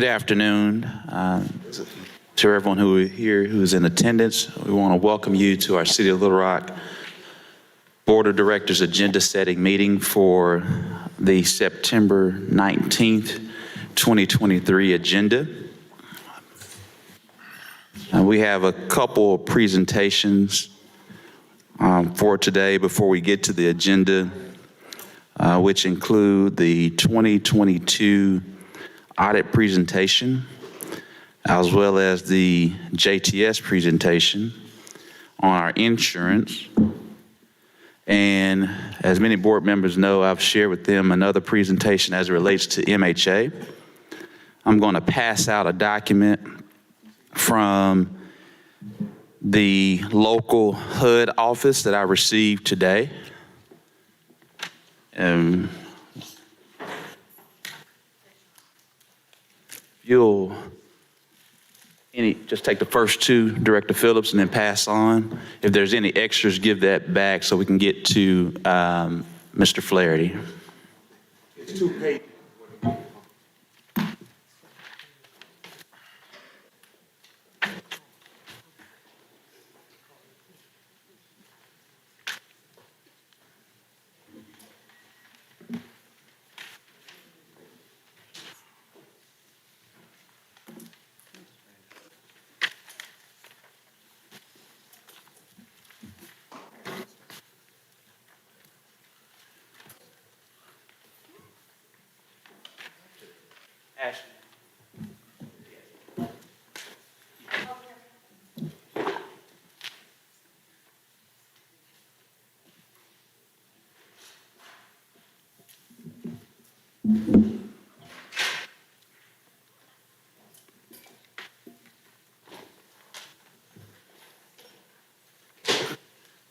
Good afternoon to everyone who is here, who's in attendance. We want to welcome you to our City of Little Rock Board of Directors agenda setting meeting for the September 19th, 2023 agenda. We have a couple of presentations for today before we get to the agenda, which include the 2022 audit presentation, as well as the JTS presentation on our insurance. And as many board members know, I've shared with them another presentation as it relates to MHA. I'm going to pass out a document from the local HUD office that I received today. You'll just take the first two, Director Phillips, and then pass on. If there's any extras, give that back so we can get to Mr. Flaherty. It's 2 pages.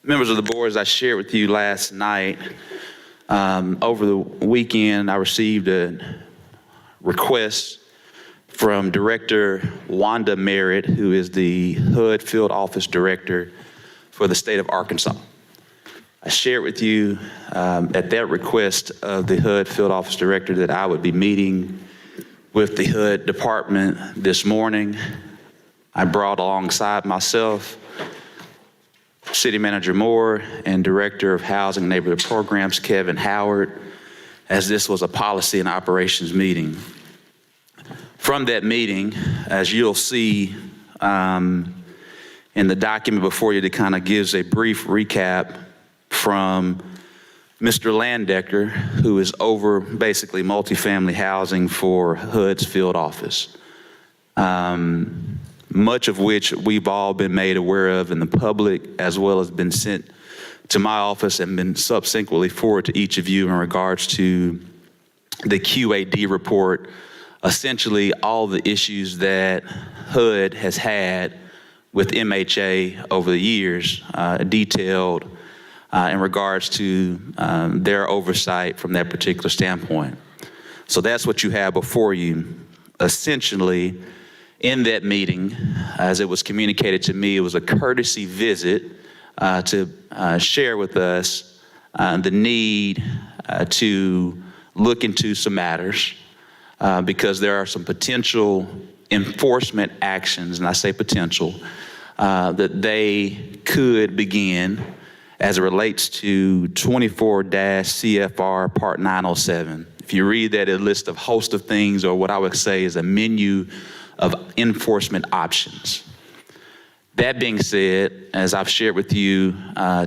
Members of the board, as I shared with you last night, over the weekend, I received a request from Director Wanda Merritt, who is the HUD Field Office Director for the state of Arkansas. I shared with you at that request of the HUD Field Office Director that I would be meeting with the HUD department this morning. I brought alongside myself City Manager Moore and Director of Housing and Neighborhood Programs, Kevin Howard, as this was a policy and operations meeting. From that meeting, as you'll see in the document before you, that kind of gives a brief recap from Mr. Landecker, who is over basically multifamily housing for HUD's field office. Much of which we've all been made aware of in the public, as well as been sent to my office and been subsequently forwarded to each of you in regards to the QAD report. Essentially, all the issues that HUD has had with MHA over the years, detailed in regards to their oversight from that particular standpoint. So that's what you have before you. Essentially, in that meeting, as it was communicated to me, it was a courtesy visit to share with us the need to look into some matters because there are some potential enforcement actions, and I say potential, that they could begin as it relates to 24-CFR Part 907. If you read that, it lists a host of things, or what I would say is a menu of enforcement options. That being said, as I've shared with you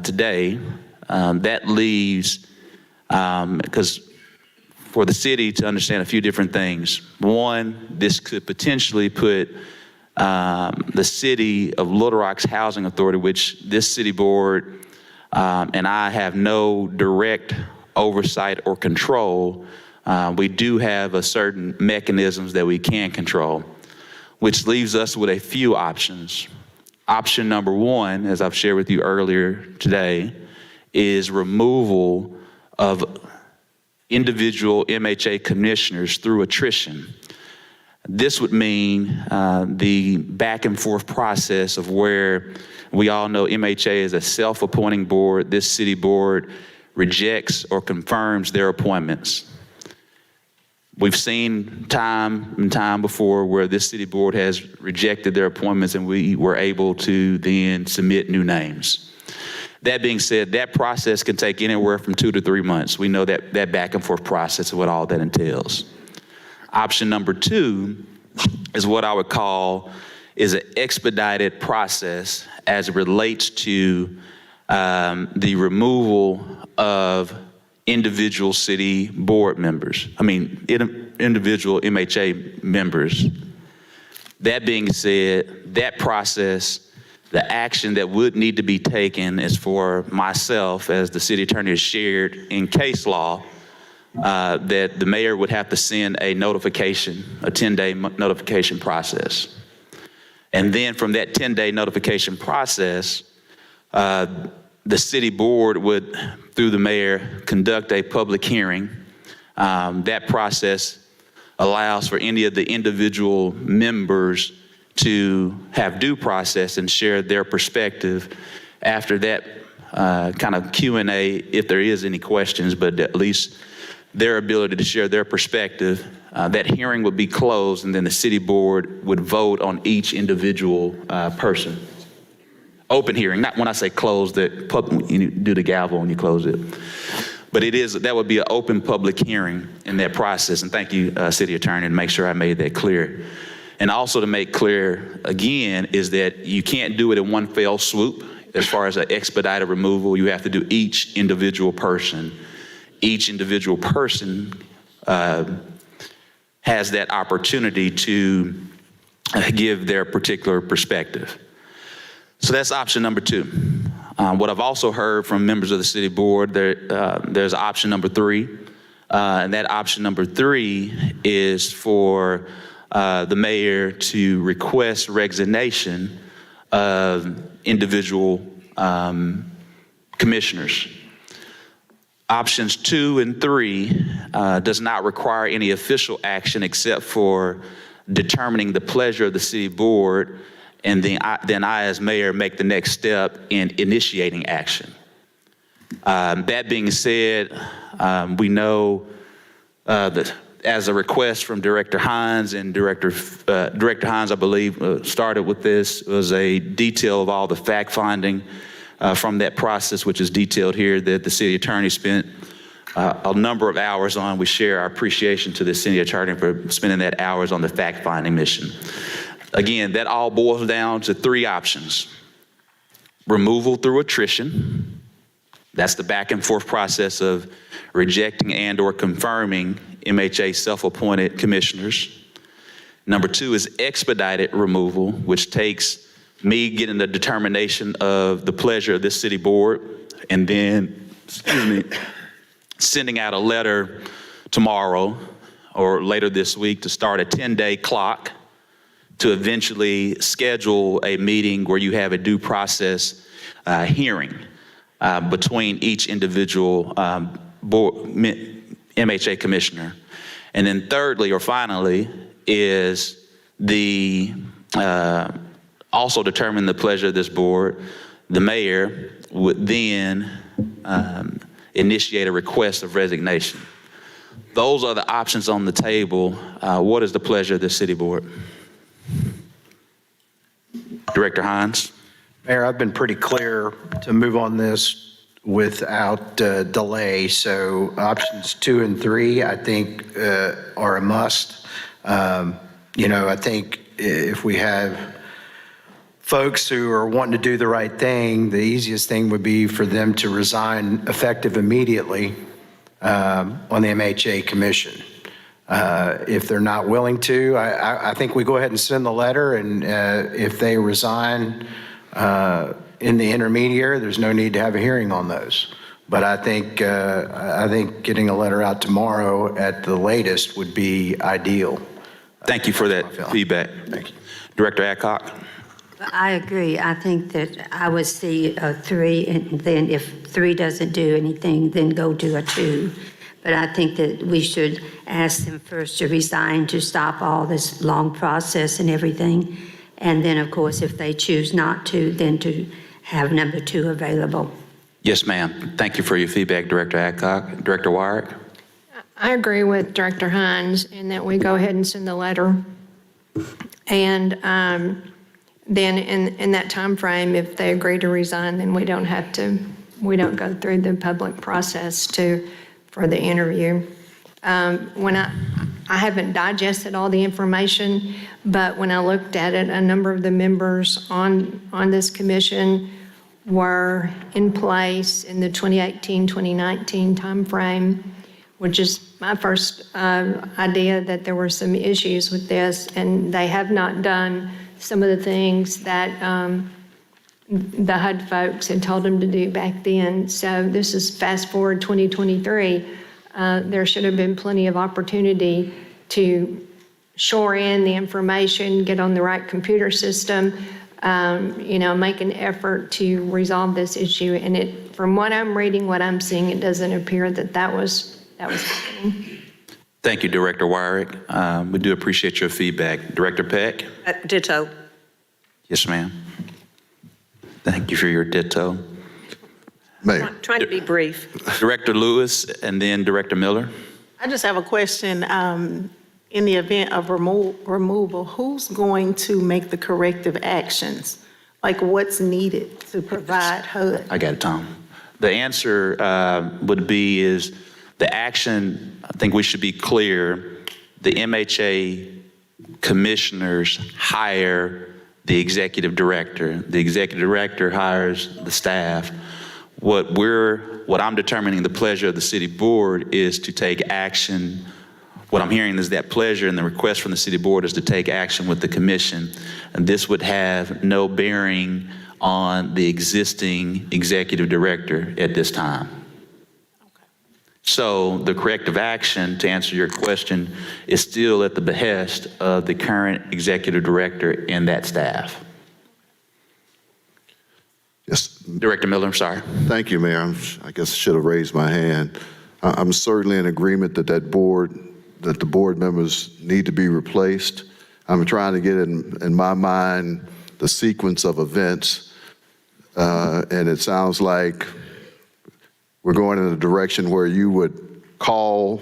today, that leaves, because for the city to understand a few different things. One, this could potentially put the city of Little Rock's Housing Authority, which this city board and I have no direct oversight or control. We do have a certain mechanisms that we can control, which leaves us with a few options. Option number one, as I've shared with you earlier today, is removal of individual MHA commissioners through attrition. This would mean the back and forth process of where we all know MHA is a self-appointing board. This city board rejects or confirms their appointments. We've seen time and time before where this city board has rejected their appointments and we were able to then submit new names. That being said, that process can take anywhere from 2 to 3 months. We know that back and forth process and what all that entails. Option number 2 is what I would call is an expedited process as it relates to the removal of individual city board members. Individual MHA members. That being said, that process, the action that would need to be taken is for myself, as the city attorney has shared in case law, that the mayor would have to send a notification, a 10-day notification process. And then from that 10-day notification process, the city board would, through the mayor, conduct a public hearing. That process allows for any of the individual members to have due process and share their perspective. After that kind of Q&A, if there is any questions, but at least their ability to share their perspective, that hearing would be closed, and then the city board would vote on each individual person. Open hearing, not when I say closed, that you do the gavel and you close it. But that would be an open public hearing in that process. And thank you, City Attorney, to make sure I made that clear. And also to make clear, again, is that you can't do it in one fell swoop. As far as an expedited removal, you have to do each individual person. Each individual person has that opportunity to give their particular perspective. So that's option number 2. What I've also heard from members of the city board, there's option number 3. And that option number 3 is for the mayor to request resignation of individual commissioners. Options 2 and 3 does not require any official action except for determining the pleasure of the city board, and then I, as mayor, make the next step in initiating action. That being said, we know that as a request from Director Hines, and Director Hines, I believe, started with this, was a detail of all the fact finding from that process, which is detailed here, that the city attorney spent a number of hours on. We share our appreciation to the city attorney for spending that hours on the fact finding mission. Again, that all boils down to 3 options. Removal through attrition. That's the back and forth process of rejecting and or confirming MHA self-appointed commissioners. Number 2 is expedited removal, which takes me getting the determination of the pleasure of this city board, and then, sending out a letter tomorrow or later this week to start a 10-day clock to eventually schedule a meeting where you have a due process hearing between each individual board, MHA commissioner. And then thirdly, or finally, is the also determine the pleasure of this board. The mayor would then initiate a request of resignation. Those are the options on the table. What is the pleasure of the city board? Director Hines. Mayor, I've been pretty clear to move on this without delay. So options 2 and 3, I think, are a must. I think if we have folks who are wanting to do the right thing, the easiest thing would be for them to resign effective immediately on the MHA commission. If they're not willing to, I think we go ahead and send the letter, and if they resign in the intermediary, there's no need to have a hearing on those. But I think getting a letter out tomorrow at the latest would be ideal. Thank you for that feedback. Thank you. Director Adcock. I agree. I think that I would see a 3, and then if 3 doesn't do anything, then go to a 2. But I think that we should ask them first to resign to stop all this long process and everything. And then, of course, if they choose not to, then to have number 2 available. Yes, ma'am. Thank you for your feedback, Director Adcock. Director Warwick. I agree with Director Hines in that we go ahead and send the letter. And then in that time frame, if they agree to resign, then we don't go through the public process for the interview. When I haven't digested all the information, but when I looked at it, a number of the members on this commission were in place in the 2018-2019 timeframe, which is my first idea that there were some issues with this, and they have not done some of the things that the HUD folks had told them to do back then. So this is fast forward 2023. There should have been plenty of opportunity to shore in the information, get on the right computer system, make an effort to resolve this issue. And from what I'm reading, what I'm seeing, it doesn't appear that was happening. Thank you, Director Wyrick. We do appreciate your feedback. Director Peck? Ditto. Yes, ma'am. Thank you for your ditto. Mayor, Trying to be brief. Director Lewis and then Director Miller. I just have a question. In the event of removal, who's going to make the corrective actions? Like what's needed to provide HUD? I got it, Tom. The answer would be is the action, I think we should be clear, the MHA commissioners hire the executive director. The executive director hires the staff. What I'm determining the pleasure of the city board is to take action. What I'm hearing is that pleasure and the request from the city board is to take action with the commission. And this would have no bearing on the existing executive director at this time. So the corrective action, to answer your question, is still at the behest of the current executive director and that staff. yes, Director Miller, I'm sorry. thank you, Mayor. I guess I should have raised my hand. I'm certainly in agreement that the board members need to be replaced. I'm trying to get in my mind the sequence of events, and it sounds like we're going in a direction where you would call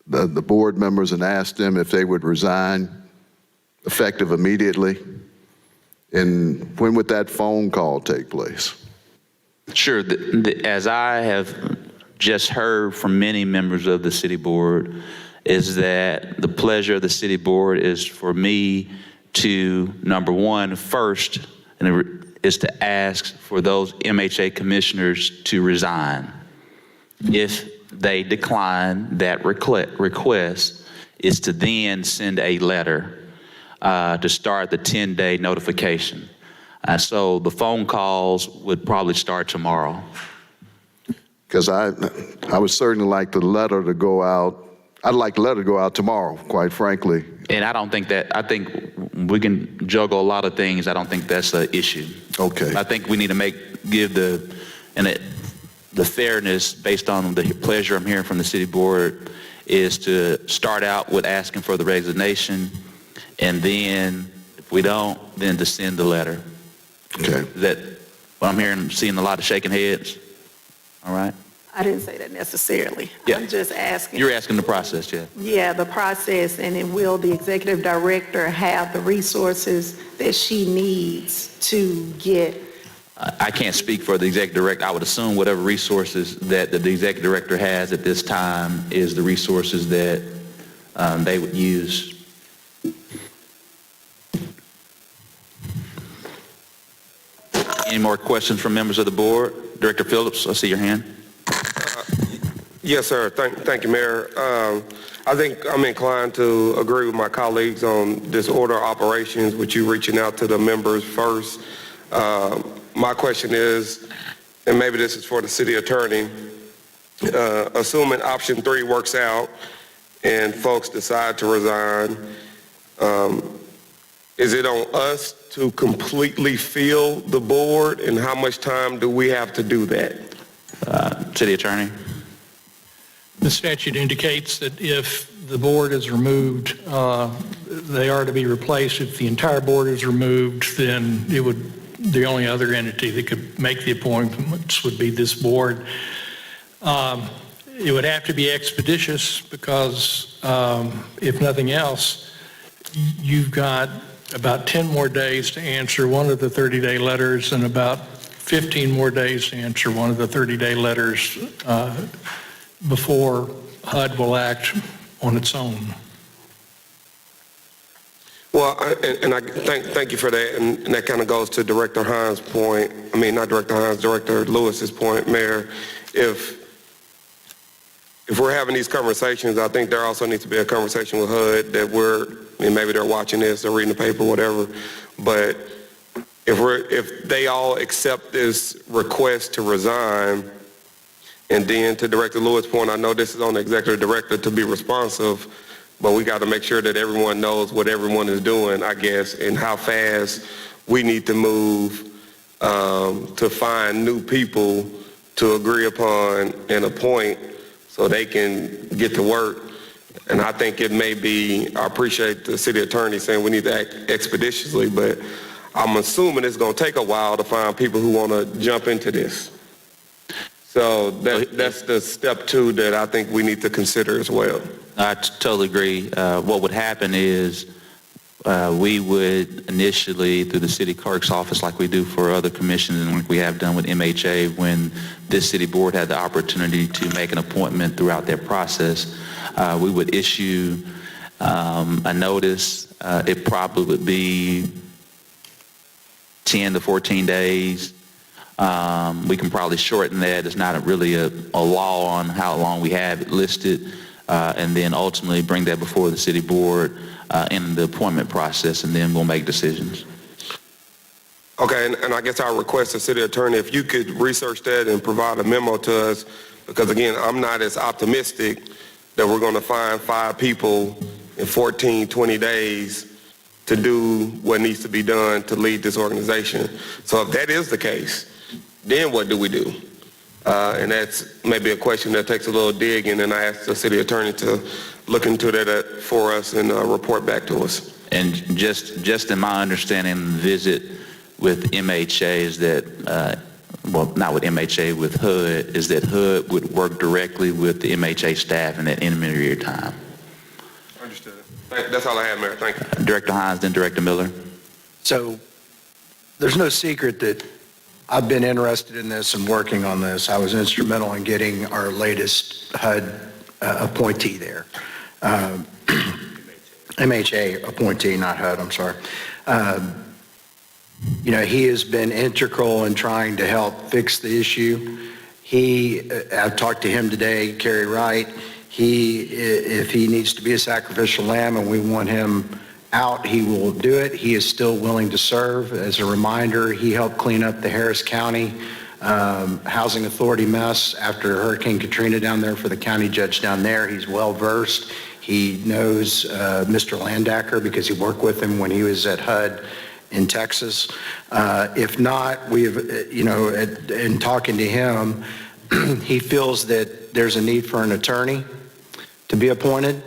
the board members and ask them if they would resign effective immediately. And when would that phone call take place? Sure. As I have just heard from many members of the city board, is that the pleasure of the city board is for me to, number one, first, is to ask for those MHA commissioners to resign. If they decline that request, is to then send a letter to start the 10-day notification. So the phone calls would probably start tomorrow. Because I would certainly like the letter to go out. I'd like the letter to go out tomorrow, quite frankly. And I think we can juggle a lot of things. I don't think that's an issue. Okay. I think we need to give the fairness based on the pleasure I'm hearing from the city board is to start out with asking for the resignation, and then if we don't, then to send the letter. Okay. Is that what I'm hearing? I'm seeing a lot of shaking heads. All right. I didn't say that necessarily. Yeah. I'm just asking. You're asking the process, yeah. Yeah, the process, and then will the executive director have the resources that she needs to get? I can't speak for the executive director. I would assume whatever resources that the executive director has at this time is the resources that they would use. Any more questions from members of the board? Director Phillips, I see your hand. Yes, sir. Thank you, Mayor. I think I'm inclined to agree with my colleagues on this order of operations, with you reaching out to the members first. My question is, and maybe this is for the city attorney, assuming option 3 works out and folks decide to resign, is it on us to completely fill the board, and how much time do we have to do that? City attorney. The statute indicates that if the board is removed, they are to be replaced. If the entire board is removed, then the only other entity that could make the appointments would be this board. it would have to be expeditious because if nothing else, you've got about 10 more days to answer one of the 30-day letters and about 15 more days to answer one of the 30-day letters before HUD will act on its own. Well, I thank you for that, and that kind of goes to Director Hines' point. I mean, not Director Hines, Director Lewis's point, Mayor. If we're having these conversations, I think there also needs to be a conversation with HUD that maybe they're watching this or reading the paper, whatever. But if they all accept this request to resign, and then to Director Lewis' point, I know this is on the executive director to be responsive, but we got to make sure that everyone knows what everyone is doing, I guess, and how fast we need to move to find new people to agree upon and appoint so they can get to work. And I think it may be, I appreciate the city attorney saying we need to act expeditiously, but I'm assuming it's going to take a while to find people who want to jump into this. So that's the step 2 that I think we need to consider as well. I totally agree. What would happen is we would initially, through the city clerk's office, like we do for other commissions and like we have done with MHA, when this city board had the opportunity to make an appointment throughout their process, we would issue a notice. It probably would be 10 to 14 days. We can probably shorten that. It's not really a law on how long we have it listed, and then ultimately bring that before the city board in the appointment process, and then we'll make decisions. Okay, and I guess I'll request the city attorney, if you could research that and provide a memo to us, because again, I'm not as optimistic that we're going to find 5 people in 14, 20 days to do what needs to be done to lead this organization. So if that is the case, then what do we do? And that's maybe a question that takes a little digging, and I ask the city attorney to look into that for us and report back to us. And just in my understanding, the visit with MHA is that, well, not with MHA, with HUD, is that HUD would work directly with the MHA staff in that intermediary time. Understood. That's all I have, Mayor. Thank you. Director Hines, then Director Miller. So there's no secret that I've been interested in this and working on this. I was instrumental in getting our latest HUD appointee there. MHA appointee, not HUD, I'm sorry. You know, he has been integral in trying to help fix the issue. I've talked to him today, Kerry Wright. If he needs to be a sacrificial lamb and we want him out, he will do it. He is still willing to serve. As a reminder, he helped clean up the Harris County Housing Authority mess after Hurricane Katrina down there for the county judge down there. He's well versed. He knows Mr. Landacker because he worked with him when he was at HUD in Texas. If not, we've, you know, in talking to him, he feels that there's a need for an attorney to be appointed.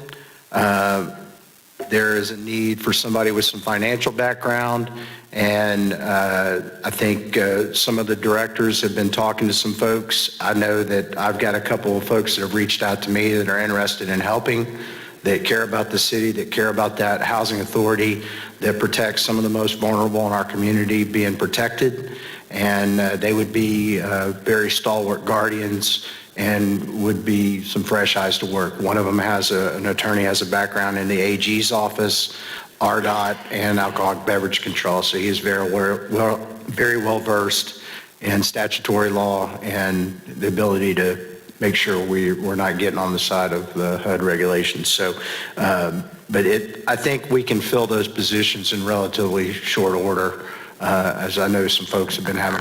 There is a need for somebody with some financial background, and I think some of the directors have been talking to some folks. I know that I've got a couple of folks that have reached out to me that are interested in helping, that care about the city, that care about that housing authority, that protects some of the most vulnerable in our community being protected, and they would be very stalwart guardians and would be some fresh eyes to work. One of them has an attorney, has a background in the AG's office, RDOT, and alcoholic beverage control. So he is very well versed in statutory law and the ability to make sure we're not getting on the side of the HUD regulations. So, but I think we can fill those positions in relatively short order, as I know some folks have been having.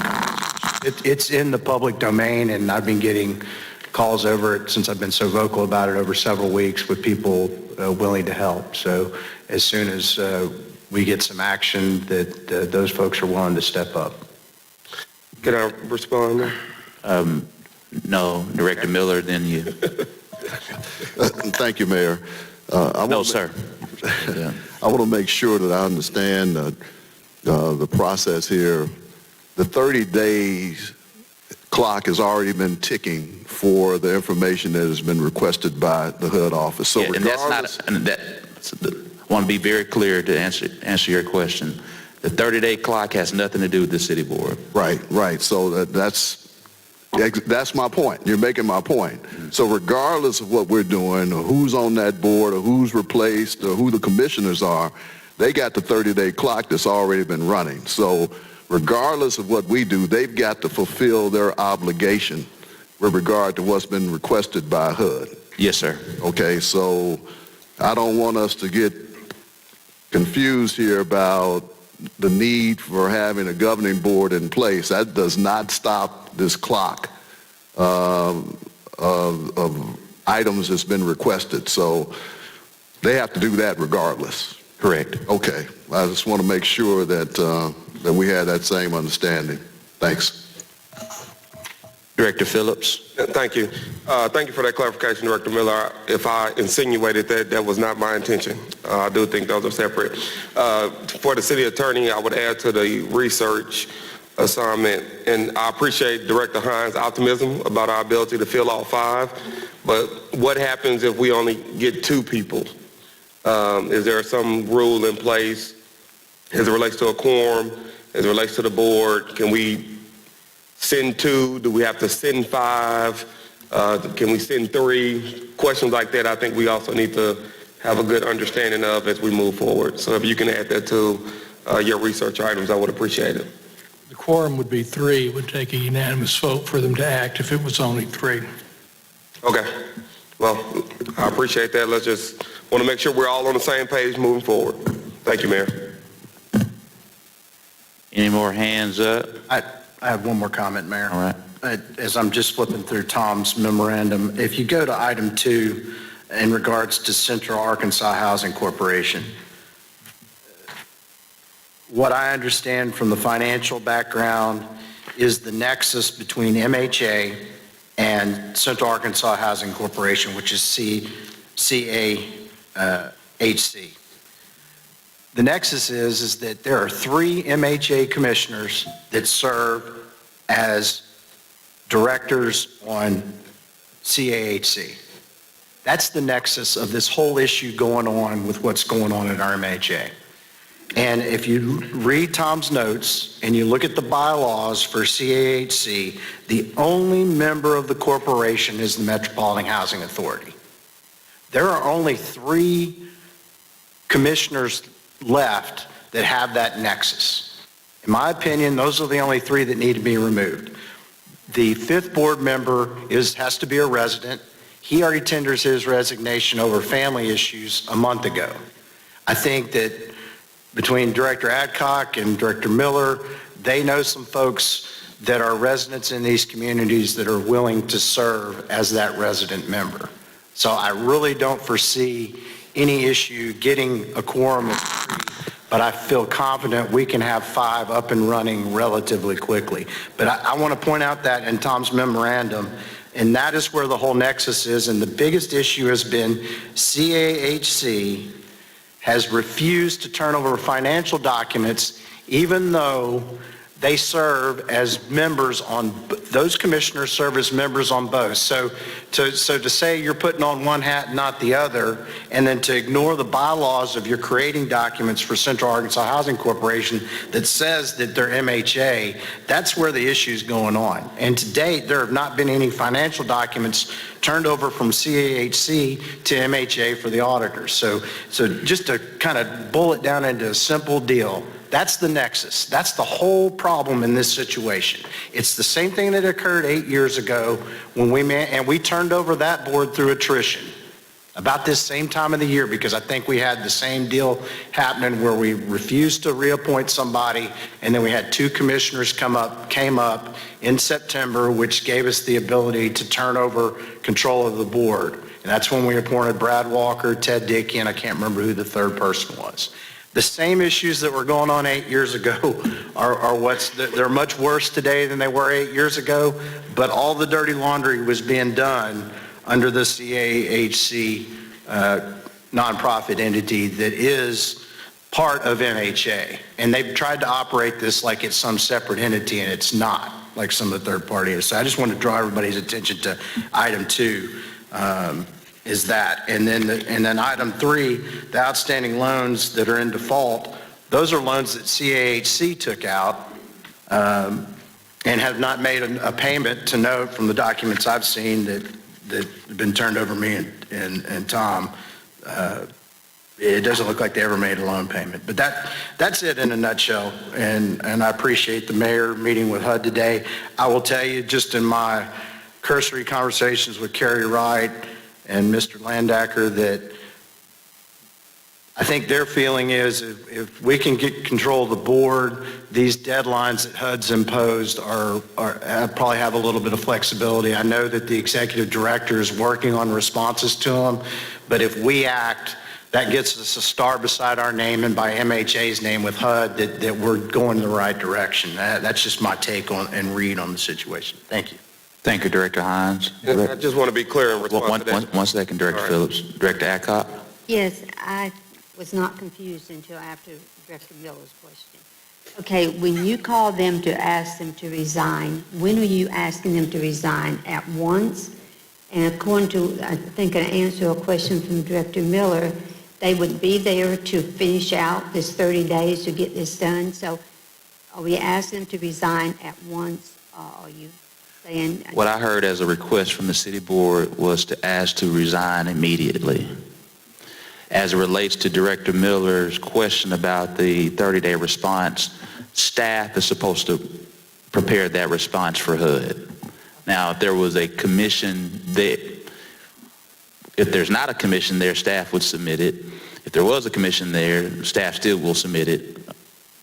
It's in the public domain, and I've been getting calls over it since I've been so vocal about it over several weeks with people willing to help. So as soon as we get some action, that those folks are willing to step up. Can I respond? No, Director Miller, then you. Thank you, Mayor. No, sir. I want to make sure that I understand the process here. The 30 days clock has already been ticking for the information that has been requested by the HUD office. So Yeah, and that's regardless, not, and that, I want to be very clear to answer your question. The 30-day clock has nothing to do with the city board. right. So that's my point. You're making my point. So regardless of what we're doing, or who's on that board, or who's replaced, or who the commissioners are, they got the 30-day clock that's already been running. So regardless of what we do, they've got to fulfill their obligation with regard to what's been requested by HUD. Yes, sir. Okay, so I don't want us to get confused here about the need for having a governing board in place. That does not stop this clock of items that's been requested. So they have to do that regardless. Correct. Okay, I just want to make sure that that we have that same understanding. Thanks. Director Phillips. Thank you. Thank you for that clarification, Director Miller. If I insinuated that, that was not my intention. I do think those are separate. For the city attorney, I would add to the research assignment, and I appreciate Director Hines' optimism about our ability to fill all 5, but what happens if we only get 2 people? Is there some rule in place as it relates to a quorum, as it relates to the board? Can we send 2? Do we have to send 5? Can we send 3? Questions like that, I think we also need to have a good understanding of as we move forward. So if you can add that to your research items, I would appreciate it. The quorum would be 3. It would take a unanimous vote for them to act if it was only 3. Okay. Well, I appreciate that. Let's just want to make sure we're all on the same page moving forward. Thank you, Mayor. Any more hands up? I have one more comment, Mayor. All right. As I'm just flipping through Tom's memorandum, if you go to item 2 in regards to Central Arkansas Housing Corporation, what I understand from the financial background is the nexus between MHA and Central Arkansas Housing Corporation, which is CAHC. The nexus is that there are 3 MHA commissioners that serve as directors on CAHC. That's the nexus of this whole issue going on with what's going on at our MHA. And if you read Tom's notes and you look at the bylaws for CAHC, the only member of the corporation is the Metropolitan Housing Authority. There are only 3 commissioners left that have that nexus. In my opinion, those are the only 3 that need to be removed. The 5th board member has to be a resident. He already tenders his resignation over family issues a month ago. I think that between Director Adcock and Director Miller, they know some folks that are residents in these communities that are willing to serve as that resident member. So I really don't foresee any issue getting a quorum of 3, but I feel confident we can have 5 up and running relatively quickly. But I want to point out that in Tom's memorandum, and that is where the whole nexus is, and the biggest issue has been CAHC has refused to turn over financial documents, even though they serve as members on, those commissioners serve as members on both. So to say you're putting on one hat, not the other, and then to ignore the bylaws of your creating documents for Central Arkansas Housing Corporation that says that they're MHA, that's where the issue's going on. And to date, there have not been any financial documents turned over from CAHC to MHA for the auditors. So just to kind of boil it down into a simple deal, that's the nexus. That's the whole problem in this situation. It's the same thing that occurred 8 years ago when we turned over that board through attrition about this same time of the year, because I think we had the same deal happening where we refused to reappoint somebody, and then we had 2 commissioners came up in September, which gave us the ability to turn over control of the board. And that's when we appointed Brad Walker, Ted Dickey, and I can't remember who the 3rd person was. The same issues that were going on 8 years ago they're much worse today than they were 8 years ago, but all the dirty laundry was being done under the CAHC nonprofit entity that is part of MHA. And they've tried to operate this like it's some separate entity, and it's not. like some of the third party is. So I just want to draw everybody's attention to item 2, is that. And then item 3, the outstanding loans that are in default, those are loans that CAHC took out and have not made a payment to note from the documents I've seen that have been turned over me and Tom. It doesn't look like they ever made a loan payment. But that's it in a nutshell. And I appreciate the mayor meeting with HUD today. I will tell you, just in my cursory conversations with Kerry Wright and Mr. Landacker, that I think their feeling is if we can get control of the board, these deadlines that HUD's imposed probably have a little bit of flexibility. I know that the executive director is working on responses to them, but if we act, that gets us a star beside our name and by MHA's name with HUD that we're going in the right direction. That's just my take on and read on the situation. Thank you. Thank you, Director Hines. And I just want to be clear in response to that. One second, Director All right. Phillips. Director Adcock? Yes, I was not confused until after Director Miller's question. Okay, when you call them to ask them to resign, when are you asking them to resign? At once? And according to, I think, an answer to a question from Director Miller, they would be there to finish out this 30 days to get this done. So are we asking them to resign at once, or are you saying? What I heard as a request from the city board was to ask to resign immediately. As it relates to Director Miller's question about the 30-day response, staff is supposed to prepare that response for HUD. Now, if there was a commission if there's not a commission there, staff would submit it. If there was a commission there, staff still will submit it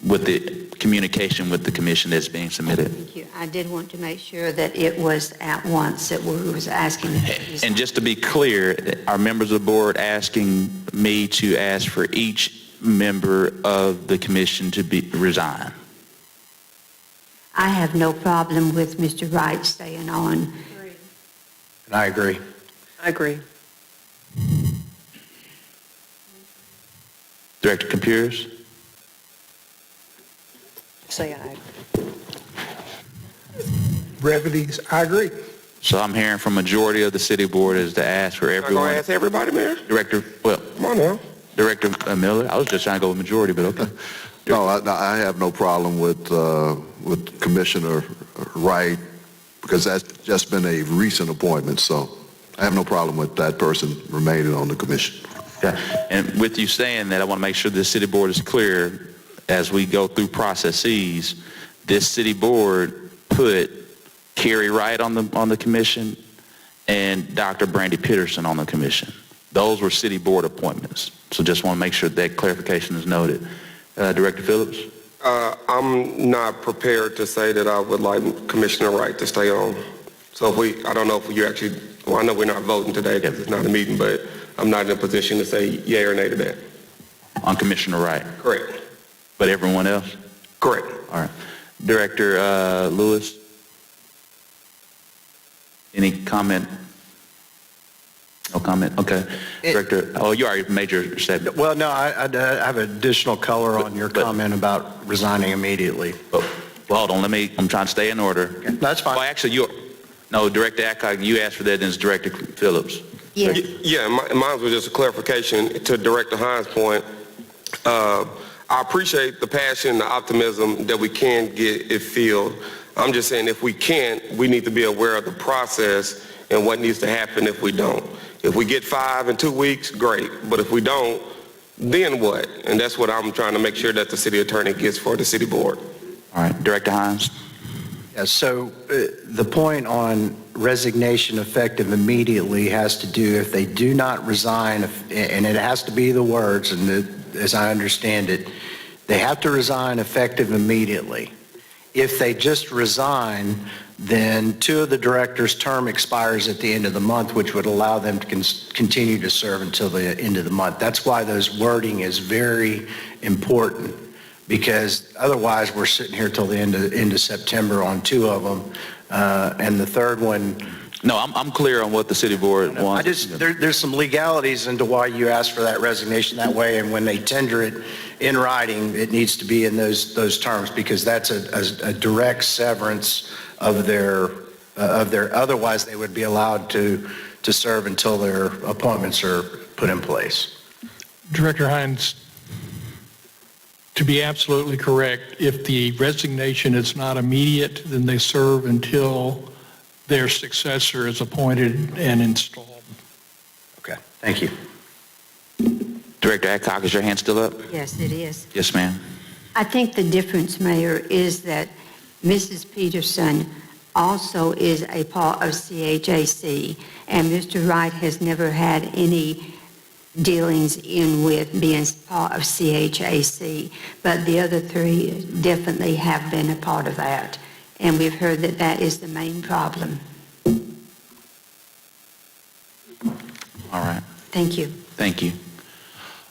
with the communication with the commission that's being submitted. Thank you. I did want to make sure that it was at once that we was asking them to resign. And just to be clear, are members of the board asking me to ask for each member of the commission to resign? I have no problem with Mr. Wright staying on. And I agree. I agree. Director Computers? Say aye. Brevities, I agree. So I'm hearing from majority of the city board is to ask for Am I going to everyone. ask everybody, Mayor? Director Come on now. Miller, I was just trying to go with majority, but okay. No, I have no problem with Commissioner Wright, because that's just been a recent appointment, so I have no problem with that person remaining on the commission. Okay. And with you saying that, I want to make sure the city board is clear as we go through processes. This city board put Kerry Wright on the commission and Dr. Brandy Peterson on the commission. Those were city board appointments. So just want to make sure that clarification is noted. Director Phillips? I'm not prepared to say that I would like Commissioner Wright to stay on. So I don't know if you actually, well, I know we're not voting today because it's not a meeting, but I'm not in a position to say yea or nay to that. On Commissioner Wright? Correct. But everyone else? Correct. All right. Director Lewis? Any comment? No comment? Okay. Director, you already made your statement. Well, no, I have additional color on your But- comment about resigning immediately. Well, hold on, I'm trying to stay in order. That's fine. Well, actually, Director Adcock, you asked for that, and it's Director Phillips. Yes. Yeah, mine was just a clarification to Director Hines' point. I appreciate the passion, the optimism that we can get it filled. I'm just saying if we can't, we need to be aware of the process and what needs to happen if we don't. If we get 5 in 2 weeks, great. But if we don't, then what? And that's what I'm trying to make sure that the city attorney gets for the city board. All right, Director Hines? Yeah, so the point on resignation effective immediately has to do if they do not resign, and it has to be the words, and as I understand it, they have to resign effective immediately. If they just resign, then 2 of the directors' term expires at the end of the month, which would allow them to continue to serve until the end of the month. That's why those wording is very important, because otherwise we're sitting here till the end of September on 2 of them, and the third one. No, I'm clear on what the city board wants. There's some legalities into why you ask for that resignation that way, and when they tender it in writing, it needs to be in those terms, because that's a direct severance of their, otherwise they would be allowed to serve until their appointments are put in place. Director Hines, to be absolutely correct, if the resignation is not immediate, then they serve until their successor is appointed and installed. Okay, thank you. Director Adcock, is your hand still up? Yes, it is. Yes, ma'am. I think the difference, Mayor, is that Mrs. Peterson also is a part of CHAC, and Mr. Wright has never had any dealings in with being part of CHAC, but the other three definitely have been a part of that, and we've heard that that is the main problem. All right. Thank you. Thank you.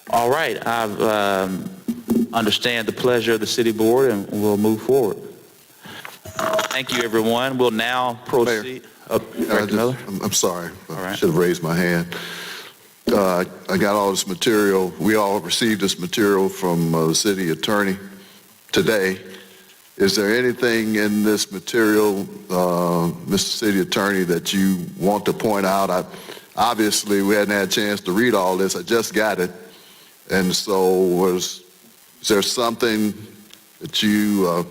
All right, I understand the pleasure of the city board, and we'll move forward. Thank you, everyone. We'll now proceed. Director Miller? I'm sorry. All I right. should have raised my hand. I got all this material. We all received this material from the city attorney today. Is there anything in this material, Mr. City Attorney, that you want to point out? Obviously, we hadn't had a chance to read all this. I just got it. And so is there something that you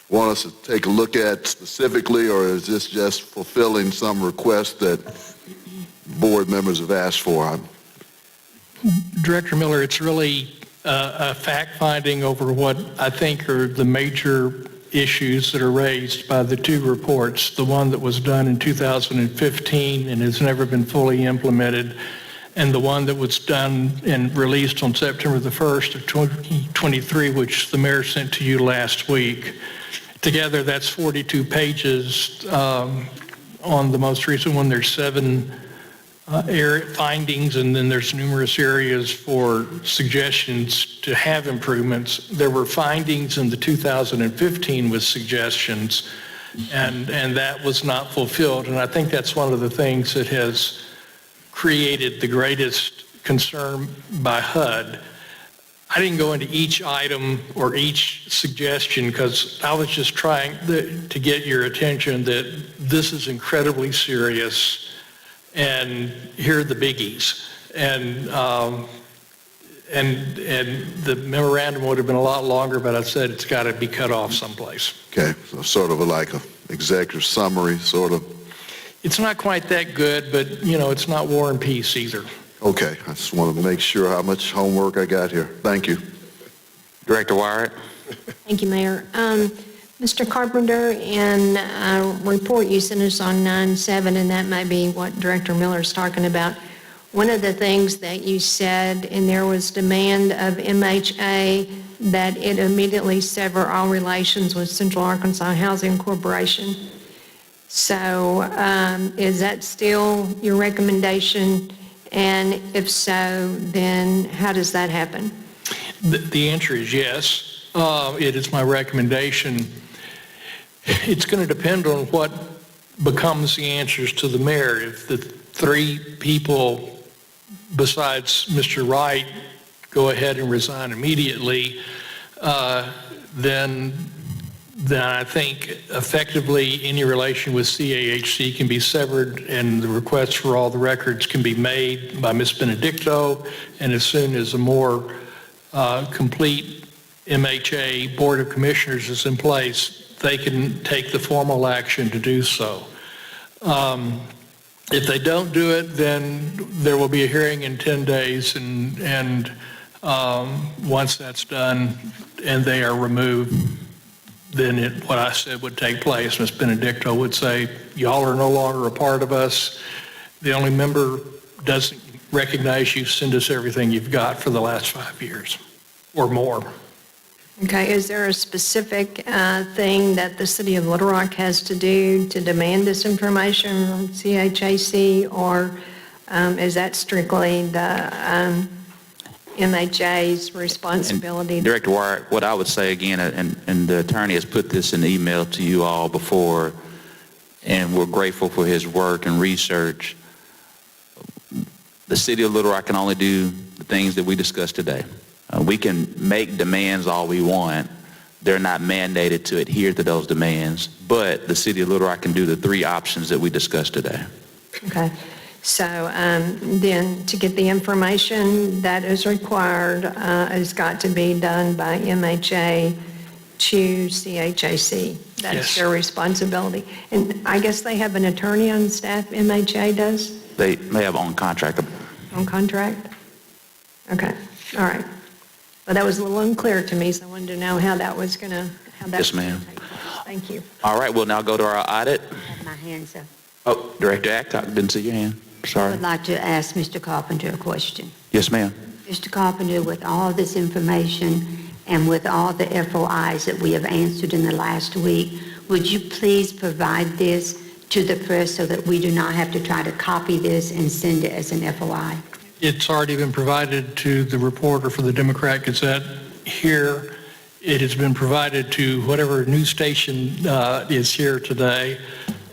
want us to take a look at specifically, or is this just fulfilling some request that board members have asked for? Director Miller, it's really a fact-finding over what I think are the major issues that are raised by the two reports, the one that was done in 2015 and has never been fully implemented, and the one that was done and released on September the 1st of 2023, which the mayor sent to you last week. Together, that's 42 pages. On the most recent one, there's 7 findings, and then there's numerous areas for suggestions to have improvements. There were findings in the 2015 with suggestions, and that was not fulfilled. And I think that's one of the things that has created the greatest concern by HUD. I didn't go into each item or each suggestion because I was just trying to get your attention that this is incredibly serious, and here are the biggies. And the memorandum would have been a lot longer, but I said it's got to be cut off someplace. Okay, so sort of like an executive summary, sort of. It's not quite that good, but, it's not War and Peace either. Okay, I just want to make sure how much homework I got here. Thank you. Director Wyatt? Thank you, Mayor. Mr. Carpenter, in a report you sent us on 9/7, and that may be what Director Miller's talking about, one of the things that you said, and there was demand of MHA that it immediately sever all relations with Central Arkansas Housing Corporation. So is that still your recommendation? And if so, then how does that happen? The answer is yes. It is my recommendation. It's going to depend on what becomes the answers to the mayor. If the 3 people besides Mr. Wright go ahead and resign immediately, then I think effectively any relation with CAHC can be severed, and the request for all the records can be made by Ms. Benedicto, and as soon as a more complete MHA Board of Commissioners is in place, they can take the formal action to do so. If they don't do it, then there will be a hearing in 10 days, and once that's done and they are removed, then what I said would take place. Ms. Benedicto would say, y'all are no longer a part of us. The only member doesn't recognize you, send us everything you've got for the last 5 years or more. Okay, is there a specific thing that the city of Little Rock has to do to demand this information from CHAC, or is that strictly the MHA's responsibility? And Director Wyatt, what I would say again, and the attorney has put this in the email to you all before, and we're grateful for his work and research. The city of Little Rock can only do the things that we discussed today. We can make demands all we want. They're not mandated to adhere to those demands, but the city of Little Rock can do the 3 options that we discussed today. Okay. So then to get the information that is required, has got to be done by MHA to CHAC. That's Yes. their responsibility. And I guess they have an attorney on staff, MHA does, They have on contract. on contract? Okay, all right. Well, that was a little unclear to me, so I wanted to know how that was going to, Yes, ma'am. take place. Thank you. All right, we'll now go to our audit. I have my hands up. Oh, Director Actock, didn't see your hand. I Sorry. would like to ask Mr. Carpenter a question. Yes, ma'am. Mr. Carpenter, with all this information and with all the FOIs that we have answered in the last week, would you please provide this to the press so that we do not have to try to copy this and send it as an FOI? It's already been provided to the reporter for the Democrat Gazette here. It has been provided to whatever news station is here today,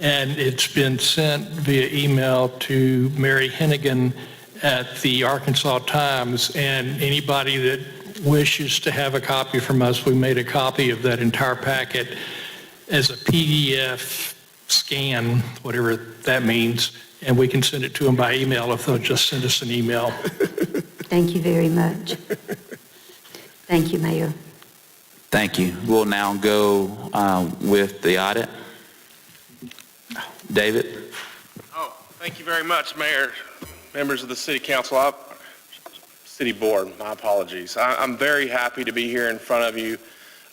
and it's been sent via email to Mary Hennigan at the Arkansas Times, and anybody that wishes to have a copy from us, we made a copy of that entire packet as a PDF scan, whatever that means, and we can send it to them by email if they'll just send us an email. Thank you very much. Thank you, Mayor. Thank you. We'll now go with the audit. David? Oh, thank you very much, Mayor, members of the City Council, City Board, my apologies. I'm very happy to be here in front of you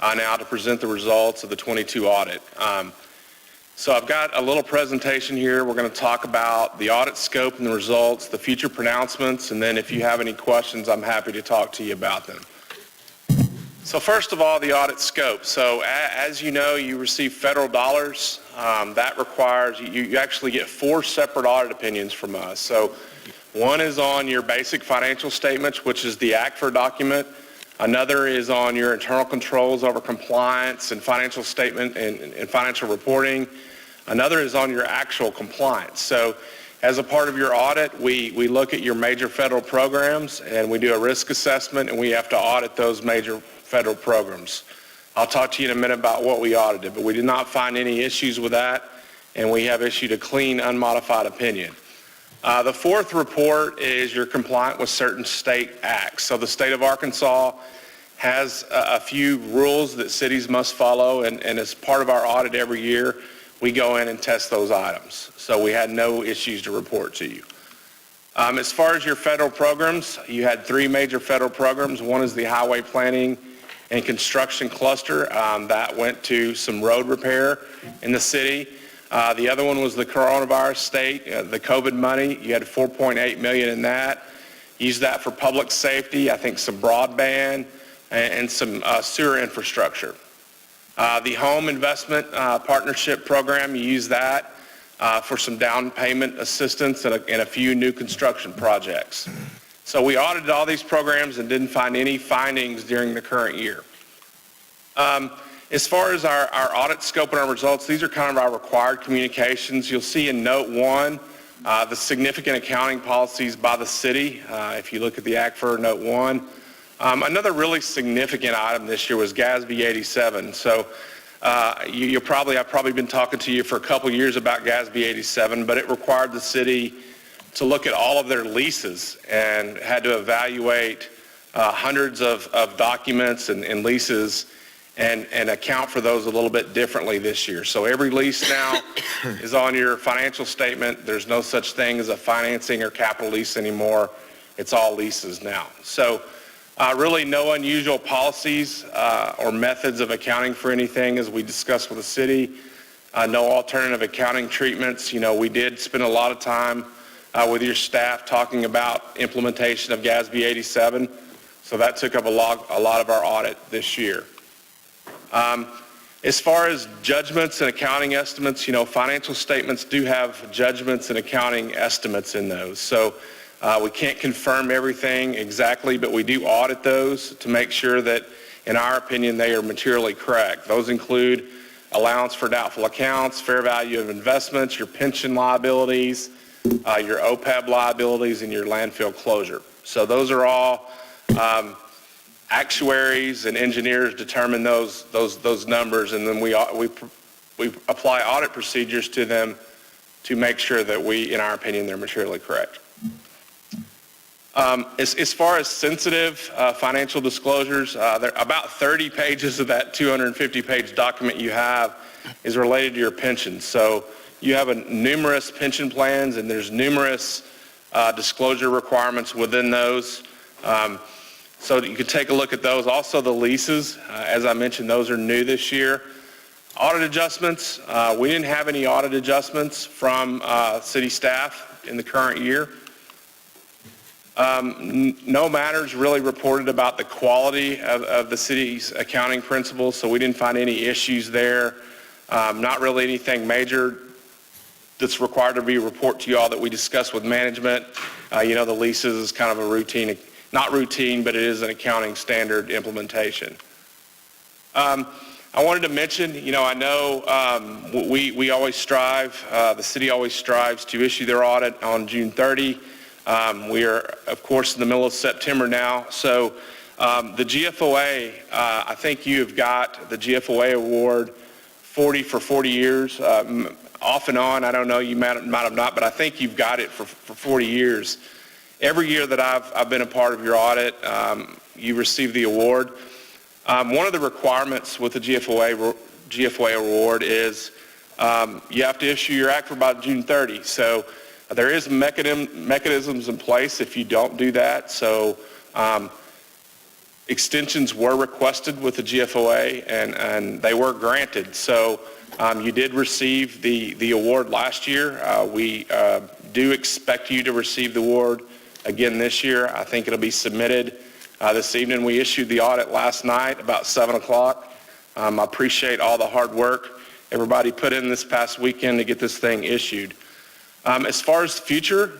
now to present the results of the 22 audit. So I've got a little presentation here. We're going to talk about the audit scope and the results, the future pronouncements, and then if you have any questions, I'm happy to talk to you about them. So first of all, the audit scope. So as you know, you receive federal dollars. That requires, you actually get 4 separate audit opinions from us. So one is on your basic financial statements, which is the ACFR document. Another is on your internal controls over compliance and financial statement and financial reporting. Another is on your actual compliance. So as a part of your audit, we look at your major federal programs and we do a risk assessment and we have to audit those major federal programs. I'll talk to you in a minute about what we audited, but we did not find any issues with that, and we have issued a clean, unmodified opinion. The 4th report is you're compliant with certain state acts. So the state of Arkansas has a few rules that cities must follow, and as part of our audit every year, we go in and test those items. So we had no issues to report to you. As far as your federal programs, you had 3 major federal programs. One is the Highway Planning and Construction Cluster. That went to some road repair in the city. The other one was the coronavirus state, the COVID money. You had $4.8 million in that. Used that for public safety, I think some broadband and some sewer infrastructure. The Home Investment Partnership Program, you use that for some down payment assistance and a few new construction projects. So we audited all these programs and didn't find any findings during the current year. As far as our audit scope and our results, these are kind of our required communications. You'll see in note 1, the significant accounting policies by the city. If you look at the ACFR note 1. Another really significant item this year was GASB 87. So I've probably been talking to you for a couple years about GASB 87, but it required the city to look at all of their leases and had to evaluate hundreds of documents and leases and account for those a little bit differently this year. So every lease now is on your financial statement. There's no such thing as a financing or capital lease anymore. It's all leases now. So really no unusual policies or methods of accounting for anything as we discussed with the city. No alternative accounting treatments. You know, we did spend a lot of time with your staff talking about implementation of GASB 87. So that took up a lot of our audit this year. As far as judgments and accounting estimates, you know, financial statements do have judgments and accounting estimates in those. So we can't confirm everything exactly, but we do audit those to make sure that, in our opinion, they are materially correct. Those include allowance for doubtful accounts, fair value of investments, your pension liabilities, your OPEB liabilities, and your landfill closure. So those are all actuaries and engineers determine those numbers, and then we apply audit procedures to them to make sure that in our opinion, they're materially correct. As far as sensitive financial disclosures, about 30 pages of that 250-page document you have is related to your pension. So you have numerous pension plans, and there's numerous disclosure requirements within those. So you can take a look at those. Also the leases, as I mentioned, those are new this year. Audit adjustments, we didn't have any audit adjustments from city staff in the current year. No matters really reported about the quality of the city's accounting principles, so we didn't find any issues there. Not really anything major that's required to be reported to you all that we discussed with management. The leases is kind of a routine, not routine, but it is an accounting standard implementation. I wanted to mention, I know we always strive, the city always strives to issue their audit on June 30. We are, of course, in the middle of September now. So the GFOA, I think you have got the GFOA award 40 for 40 years. Off and on, I don't know, you might have not, but I think you've got it for 40 years. Every year that I've been a part of your audit, you receive the award. One of the requirements with the GFOA award is you have to issue your act for about June 30. So there is mechanisms in place if you don't do that. So extensions were requested with the GFOA, and they were granted. So you did receive the award last year. We do expect you to receive the award again this year. I think it'll be submitted this evening. We issued the audit last night about 7 o'clock. I appreciate all the hard work everybody put in this past weekend to get this thing issued. As far as the future,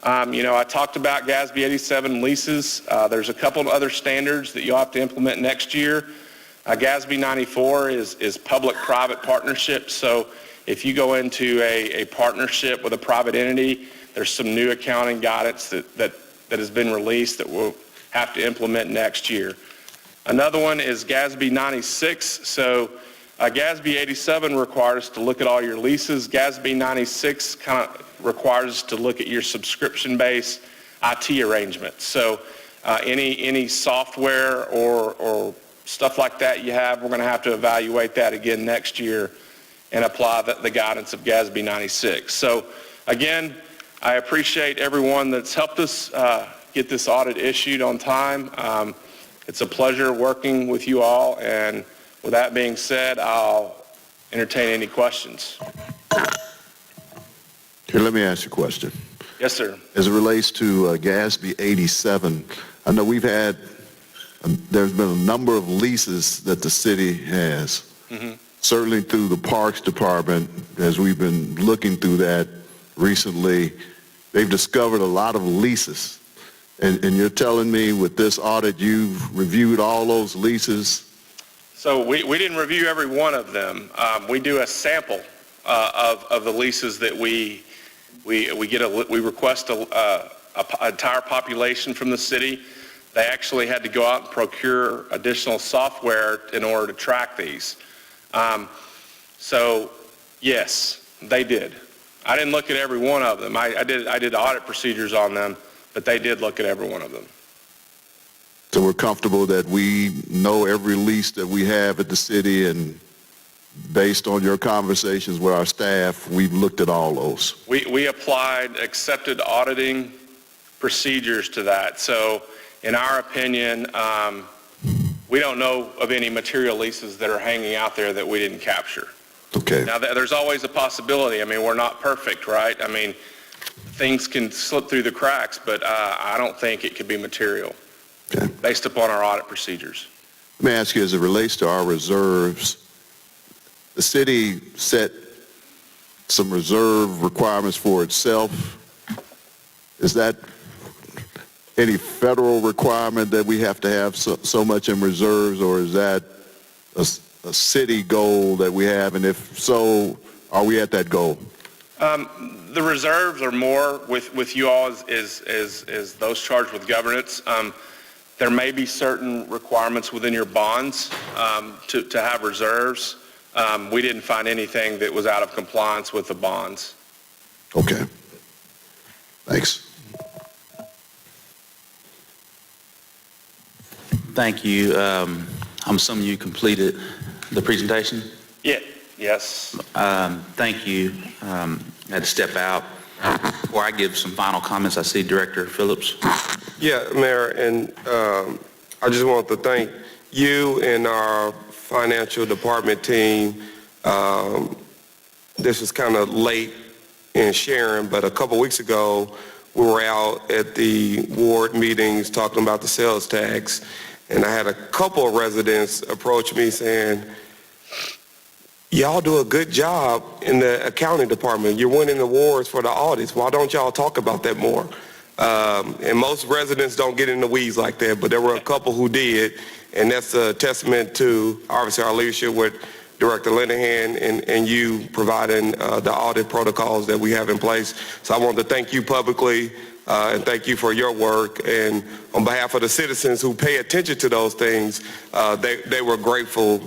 I talked about GASB 87 leases. There's a couple of other standards that you'll have to implement next year. GASB 94 is public-private partnership. So if you go into a partnership with a private entity, there's some new accounting guidance that has been released that we'll have to implement next year. Another one is GASB 96. So GASB 87 requires us to look at all your leases. GASB 96 kind of requires us to look at your subscription-based IT arrangements. So any software or stuff like that you have, we're going to have to evaluate that again next year and apply the guidance of GASB 96. So again, I appreciate everyone that's helped us get this audit issued on time. It's a pleasure working with you all, and with that being said, I'll entertain any questions. Here, let me ask you a question. Yes, sir. As it relates to GASB 87, I know there's been a number of leases that the city has. Mm-hmm. Certainly through the Parks Department, as we've been looking through that recently, they've discovered a lot of leases. And you're telling me with this audit, you've reviewed all those leases? So we didn't review every one of them. We do a sample of the leases that we request an entire population from the city. They actually had to go out and procure additional software in order to track these. So yes, they did. I didn't look at every one of them. I did audit procedures on them, but they did look at every one of them. So we're comfortable that we know every lease that we have at the city, and based on your conversations with our staff, we've looked at all those. We applied accepted auditing procedures to that. So in our opinion, we don't know of any material leases that are hanging out there that we didn't capture. Okay. Now, there's always a possibility. I mean, we're not perfect, right? I mean, things can slip through the cracks, but I don't think it could be material based upon our audit procedures. Let me ask you, as it relates to our reserves, the city set some reserve requirements for itself. Is that any federal requirement that we have to have so much in reserves, or is that a city goal that we have? And if so, are we at that goal? The reserves are more with you all as those charged with governance. There may be certain requirements within your bonds to have reserves. We didn't find anything that was out of compliance with the bonds. Okay. Thanks. Thank you. I'm assuming you completed the presentation? Yeah. Yes. Thank you. I had to step out. Before I give some final comments, I see Director Phillips. Yeah, Mayor, and I just want to thank you and our financial department team. This is kind of late in sharing, but a couple weeks ago, we were out at the ward meetings talking about the sales tax, and I had a couple of residents approach me saying, y'all do a good job in the accounting department. You're winning awards for the audits. Why don't y'all talk about that more? And most residents don't get in the weeds like that, but there were a couple who did, and that's a testament to, obviously, our leadership with Director Linehan and you providing the audit protocols that we have in place. So I want to thank you publicly and thank you for your work. And on behalf of the citizens who pay attention to those things, they were grateful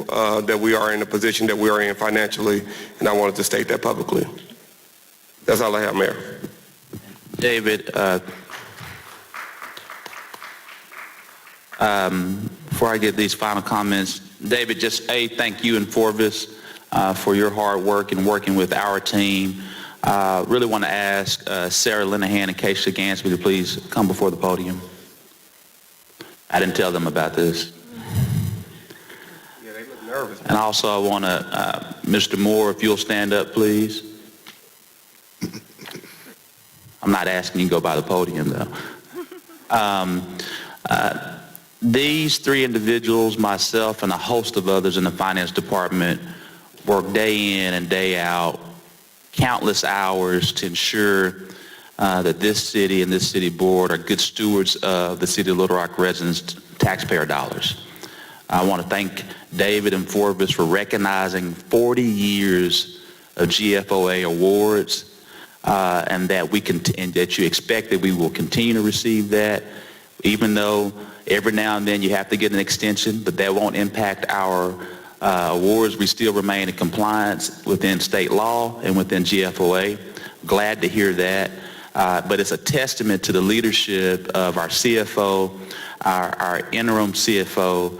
that we are in the position that we are in financially, and I wanted to state that publicly. That's all I have, Mayor. David, before I get these final comments, David, just thank you and Forvis for your hard work and working with our team. Really want to ask Sarah Linehan and Keisha Gansby to please come before the podium. I didn't tell them about this. Yeah, they look nervous. And also I want to, Mr. Moore, if you'll stand up, please. I'm not asking you to go by the podium, though. These three individuals, myself, and a host of others in the finance department work day in and day out, countless hours to ensure that this city and this city board are good stewards of the city of Little Rock residents' taxpayer dollars. I want to thank David and Forvis for recognizing 40 years of GFOA awards, and that you expect that we will continue to receive that, even though every now and then you have to get an extension, but that won't impact our awards. We still remain in compliance within state law and within GFOA. Glad to hear that. But it's a testament to the leadership of our CFO, our interim CFO,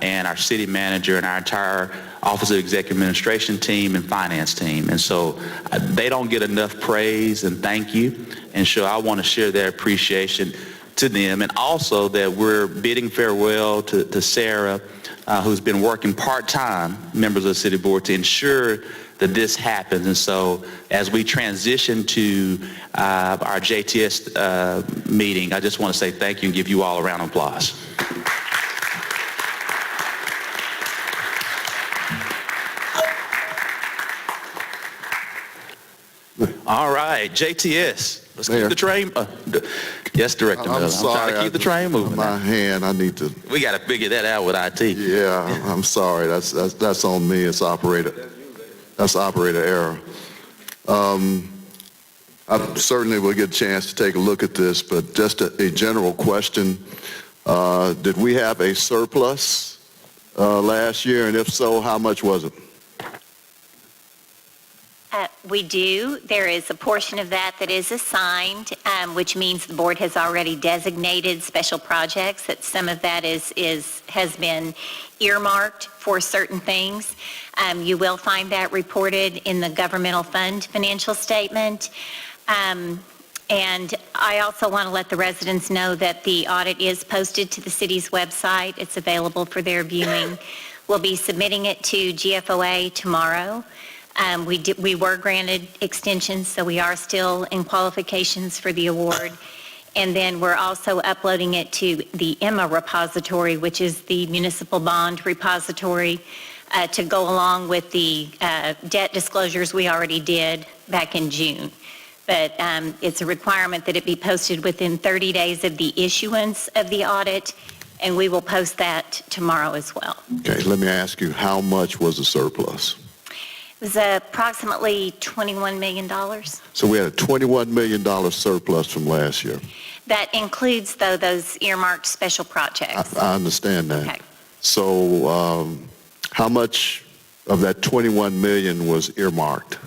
and our city manager and our entire Office of Executive Administration team and finance team. And so they don't get enough praise and thank you. And so I want to share their appreciation to them, and also that we're bidding farewell to Sarah, who's been working part-time, members of the city board, to ensure that this happens. And so as we transition to our JTS meeting, I just want to say thank you and give you all a round of applause. All right, JTS. Let's Mayor. keep the train. Yes, Director Miller. I'm sorry. trying to keep the train moving. My hand, I need to. We got to figure that out with IT. Yeah, I'm sorry. That's on me. It's operator. That's operator error. I certainly will get a chance to take a look at this, but just a general question. Did we have a surplus last year? And if so, how much was it? We do. There is a portion of that is assigned, which means the board has already designated special projects, that some of that has been earmarked for certain things. You will find that reported in the governmental fund financial statement. And I also want to let the residents know that the audit is posted to the city's website. It's available for their viewing. We'll be submitting it to GFOA tomorrow. We were granted extensions, so we are still in qualifications for the award. And then we're also uploading it to the EMMA repository, which is the municipal bond repository, to go along with the debt disclosures we already did back in June. But it's a requirement that it be posted within 30 days of the issuance of the audit, and we will post that tomorrow as well. Okay, let me ask you, how much was the surplus? was approximately $21 million. So we had a $21 million surplus from last year. That includes, though, those earmarked special projects. I understand that. Okay. So how much of that 21 million was earmarked?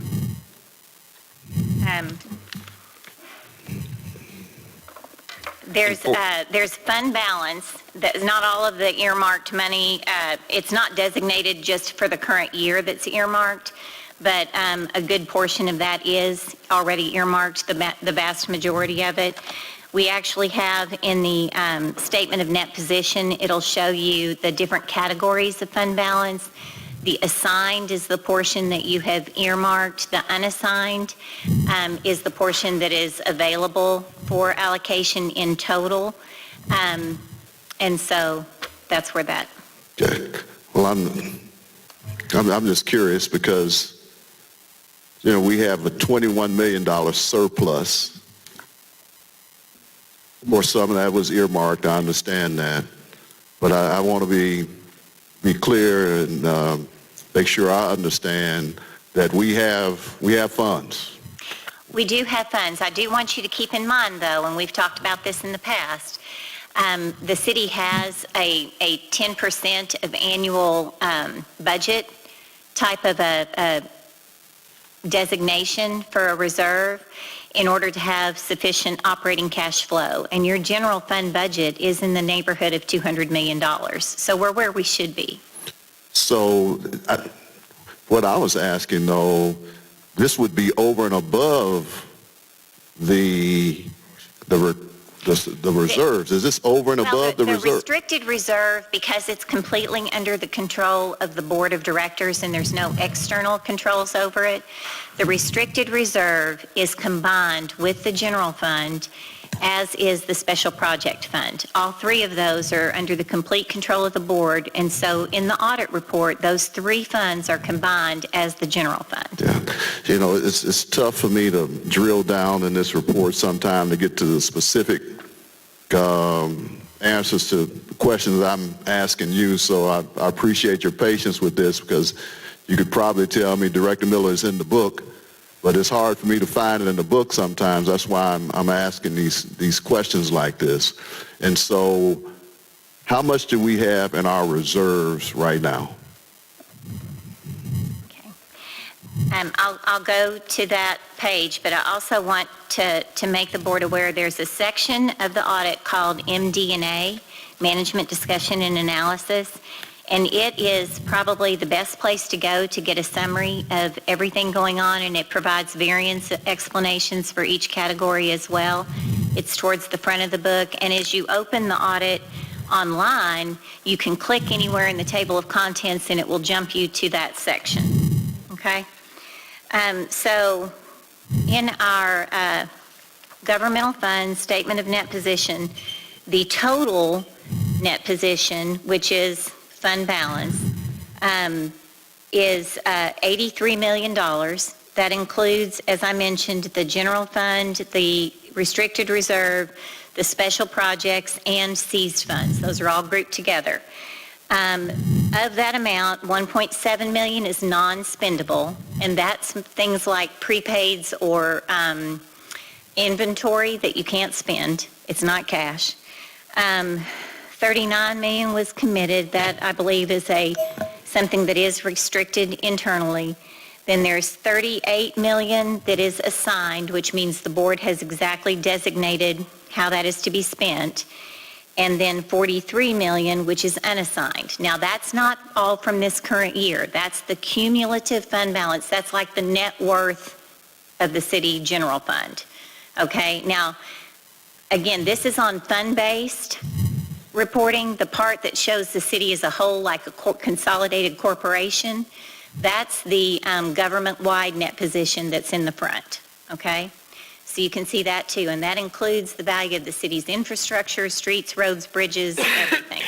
There's fund balance, that not all of the earmarked money, it's not designated just for the current year that's earmarked, but a good portion of that is already earmarked, the vast majority of it. We actually have in the statement of net position, it'll show you the different categories of fund balance. The assigned is the portion that you have earmarked. The unassigned is the portion that is available for allocation in total. And so that's where that. Okay. Well, I'm just curious because, you know, we have a $21 million surplus. Or some of that was earmarked, I understand that. But I want to be clear and make sure I understand that we have funds. We do have funds. I do want you to keep in mind, though, and we've talked about this in the past, the city has a 10% of annual budget type of a designation for a reserve in order to have sufficient operating cash flow. And your general fund budget is in the neighborhood of $200 million. So we're where we should be. So what I was asking, though, this would be over and above the reserves. Is this over and above the reserve? The restricted reserve, because it's completely under the control of the board of directors and there's no external controls over it, the restricted reserve is combined with the general fund, as is the special project fund. All three of those are under the complete control of the board, and so in the audit report, those three funds are combined as the general fund. Yeah. You know, it's tough for me to drill down in this report sometime to get to the specific answers to questions I'm asking you, so I appreciate your patience with this because you could probably tell me Director Miller is in the book, but it's hard for me to find it in the book sometimes. That's why I'm asking these questions like this. And so how much do we have in our reserves right now? Okay. I'll go to that page, but I also want to make the board aware there's a section of the audit called MD&A, Management Discussion and Analysis, and it is probably the best place to go to get a summary of everything going on, and it provides variance explanations for each category as well. It's towards the front of the book, and as you open the audit online, you can click anywhere in the table of contents and it will jump you to that section, okay? So in our governmental funds statement of net position, the total net position, which is fund balance, is $83 million. That includes, as I mentioned, the general fund, the restricted reserve, the special projects, and seized funds. Those are all grouped together. Of that amount, $1.7 million is non-spendable, and that's things like prepaids or inventory that you can't spend. It's not cash. $39 million was committed. That, I believe, is something that is restricted internally. Then there's $38 million that is assigned, which means the board has exactly designated how that is to be spent. And then $43 million, which is unassigned. Now, that's not all from this current year. That's the cumulative fund balance. That's like the net worth of the city general fund. Okay? Now, again, this is on fund-based reporting. The part that shows the city as a whole, like a consolidated corporation, that's the government-wide net position that's in the front. Okay? So you can see that too, and that includes the value of the city's infrastructure, streets, roads, bridges, everything.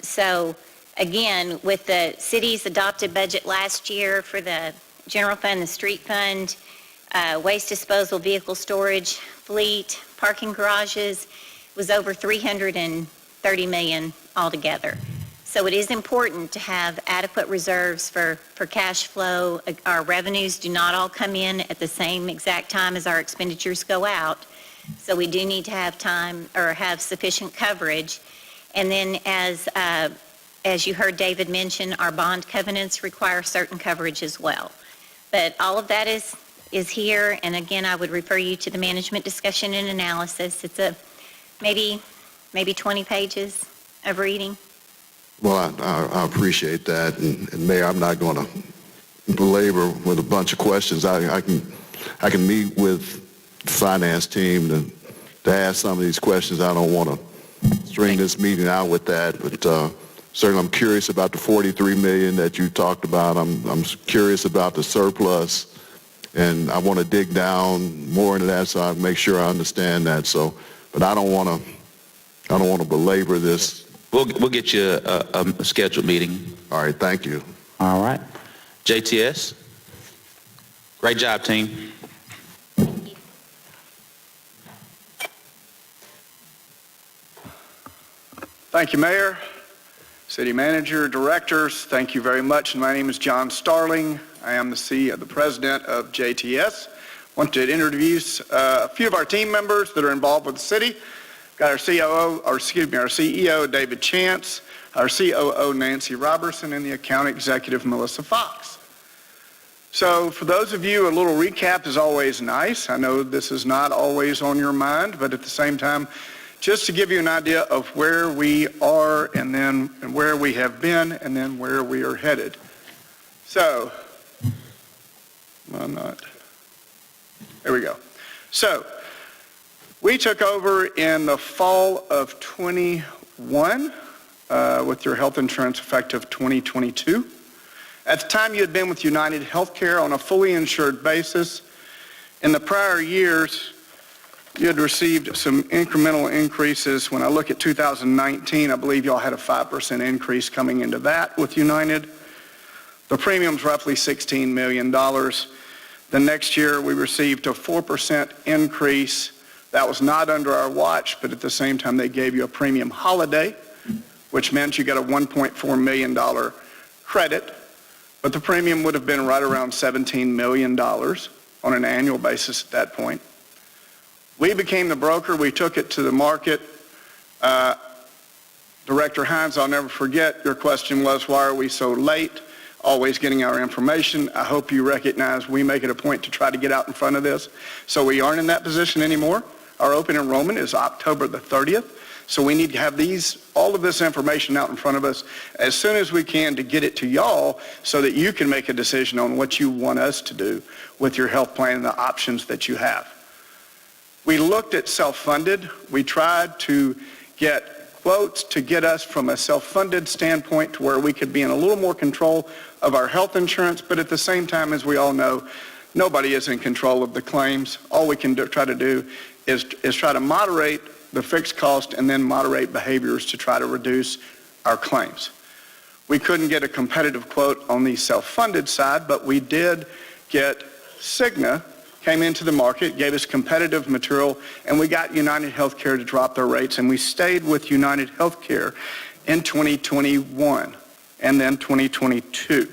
So again, with the city's adopted budget last year for the general fund, the street fund, waste disposal, vehicle storage, fleet, parking garages, was over $330 million altogether. So it is important to have adequate reserves for cash flow. Our revenues do not all come in at the same exact time as our expenditures go out. So we do need to have time or have sufficient coverage. And then as you heard David mention, our bond covenants require certain coverage as well. But all of that is here. And again, I would refer you to the management discussion and analysis. It's maybe 20 pages of reading. Well, I appreciate that, and Mayor, I'm not going to belabor with a bunch of questions. I can meet with the finance team to ask some of these questions. I don't want to string this meeting out with that, but certainly I'm curious about the $43 million that you talked about. I'm curious about the surplus, and I want to dig down more into that so I make sure I understand that. So, but I don't want to belabor this. We'll get you a scheduled meeting. All right, thank you. All right. JTS. Great job, team. Thank you, Mayor, City Manager, Directors. Thank you very much. My name is John Starling. I am the President of JTS. Want to introduce a few of our team members that are involved with the city. Got our CEO, David Chance, our COO, Nancy Robertson, and the account executive, Melissa Fox. So for those of you, a little recap is always nice. I know this is not always on your mind, but at the same time, just to give you an idea of where we are and where we have been and then where we are headed. So, there we go. So, we took over in the fall of 21 with your health insurance effective 2022. At the time, you had been with United Healthcare on a fully insured basis. In the prior years, you had received some incremental increases. When I look at 2019, I believe y'all had a 5% increase coming into that with United. The premium's roughly $16 million. The next year, we received a 4% increase. That was not under our watch, but at the same time, they gave you a premium holiday, which meant you got a $1.4 million credit, but the premium would have been right around $17 million on an annual basis at that point. We became the broker. We took it to the market. Director Hines, I'll never forget, your question was, why are we so late always getting our information? I hope you recognize we make it a point to try to get out in front of this. So we aren't in that position anymore. Our open enrollment is October the 30th. So we need to have all of this information out in front of us as soon as we can to get it to y'all so that you can make a decision on what you want us to do with your health plan and the options that you have. We looked at self-funded. We tried to get quotes to get us from a self-funded standpoint to where we could be in a little more control of our health insurance, but at the same time, as we all know, nobody is in control of the claims. All we can try to do is try to moderate the fixed cost and then moderate behaviors to try to reduce our claims. We couldn't get a competitive quote on the self-funded side, but we did get Cigna came into the market, gave us competitive material, and we got United Healthcare to drop their rates, and we stayed with United Healthcare in 2021 and then 2022.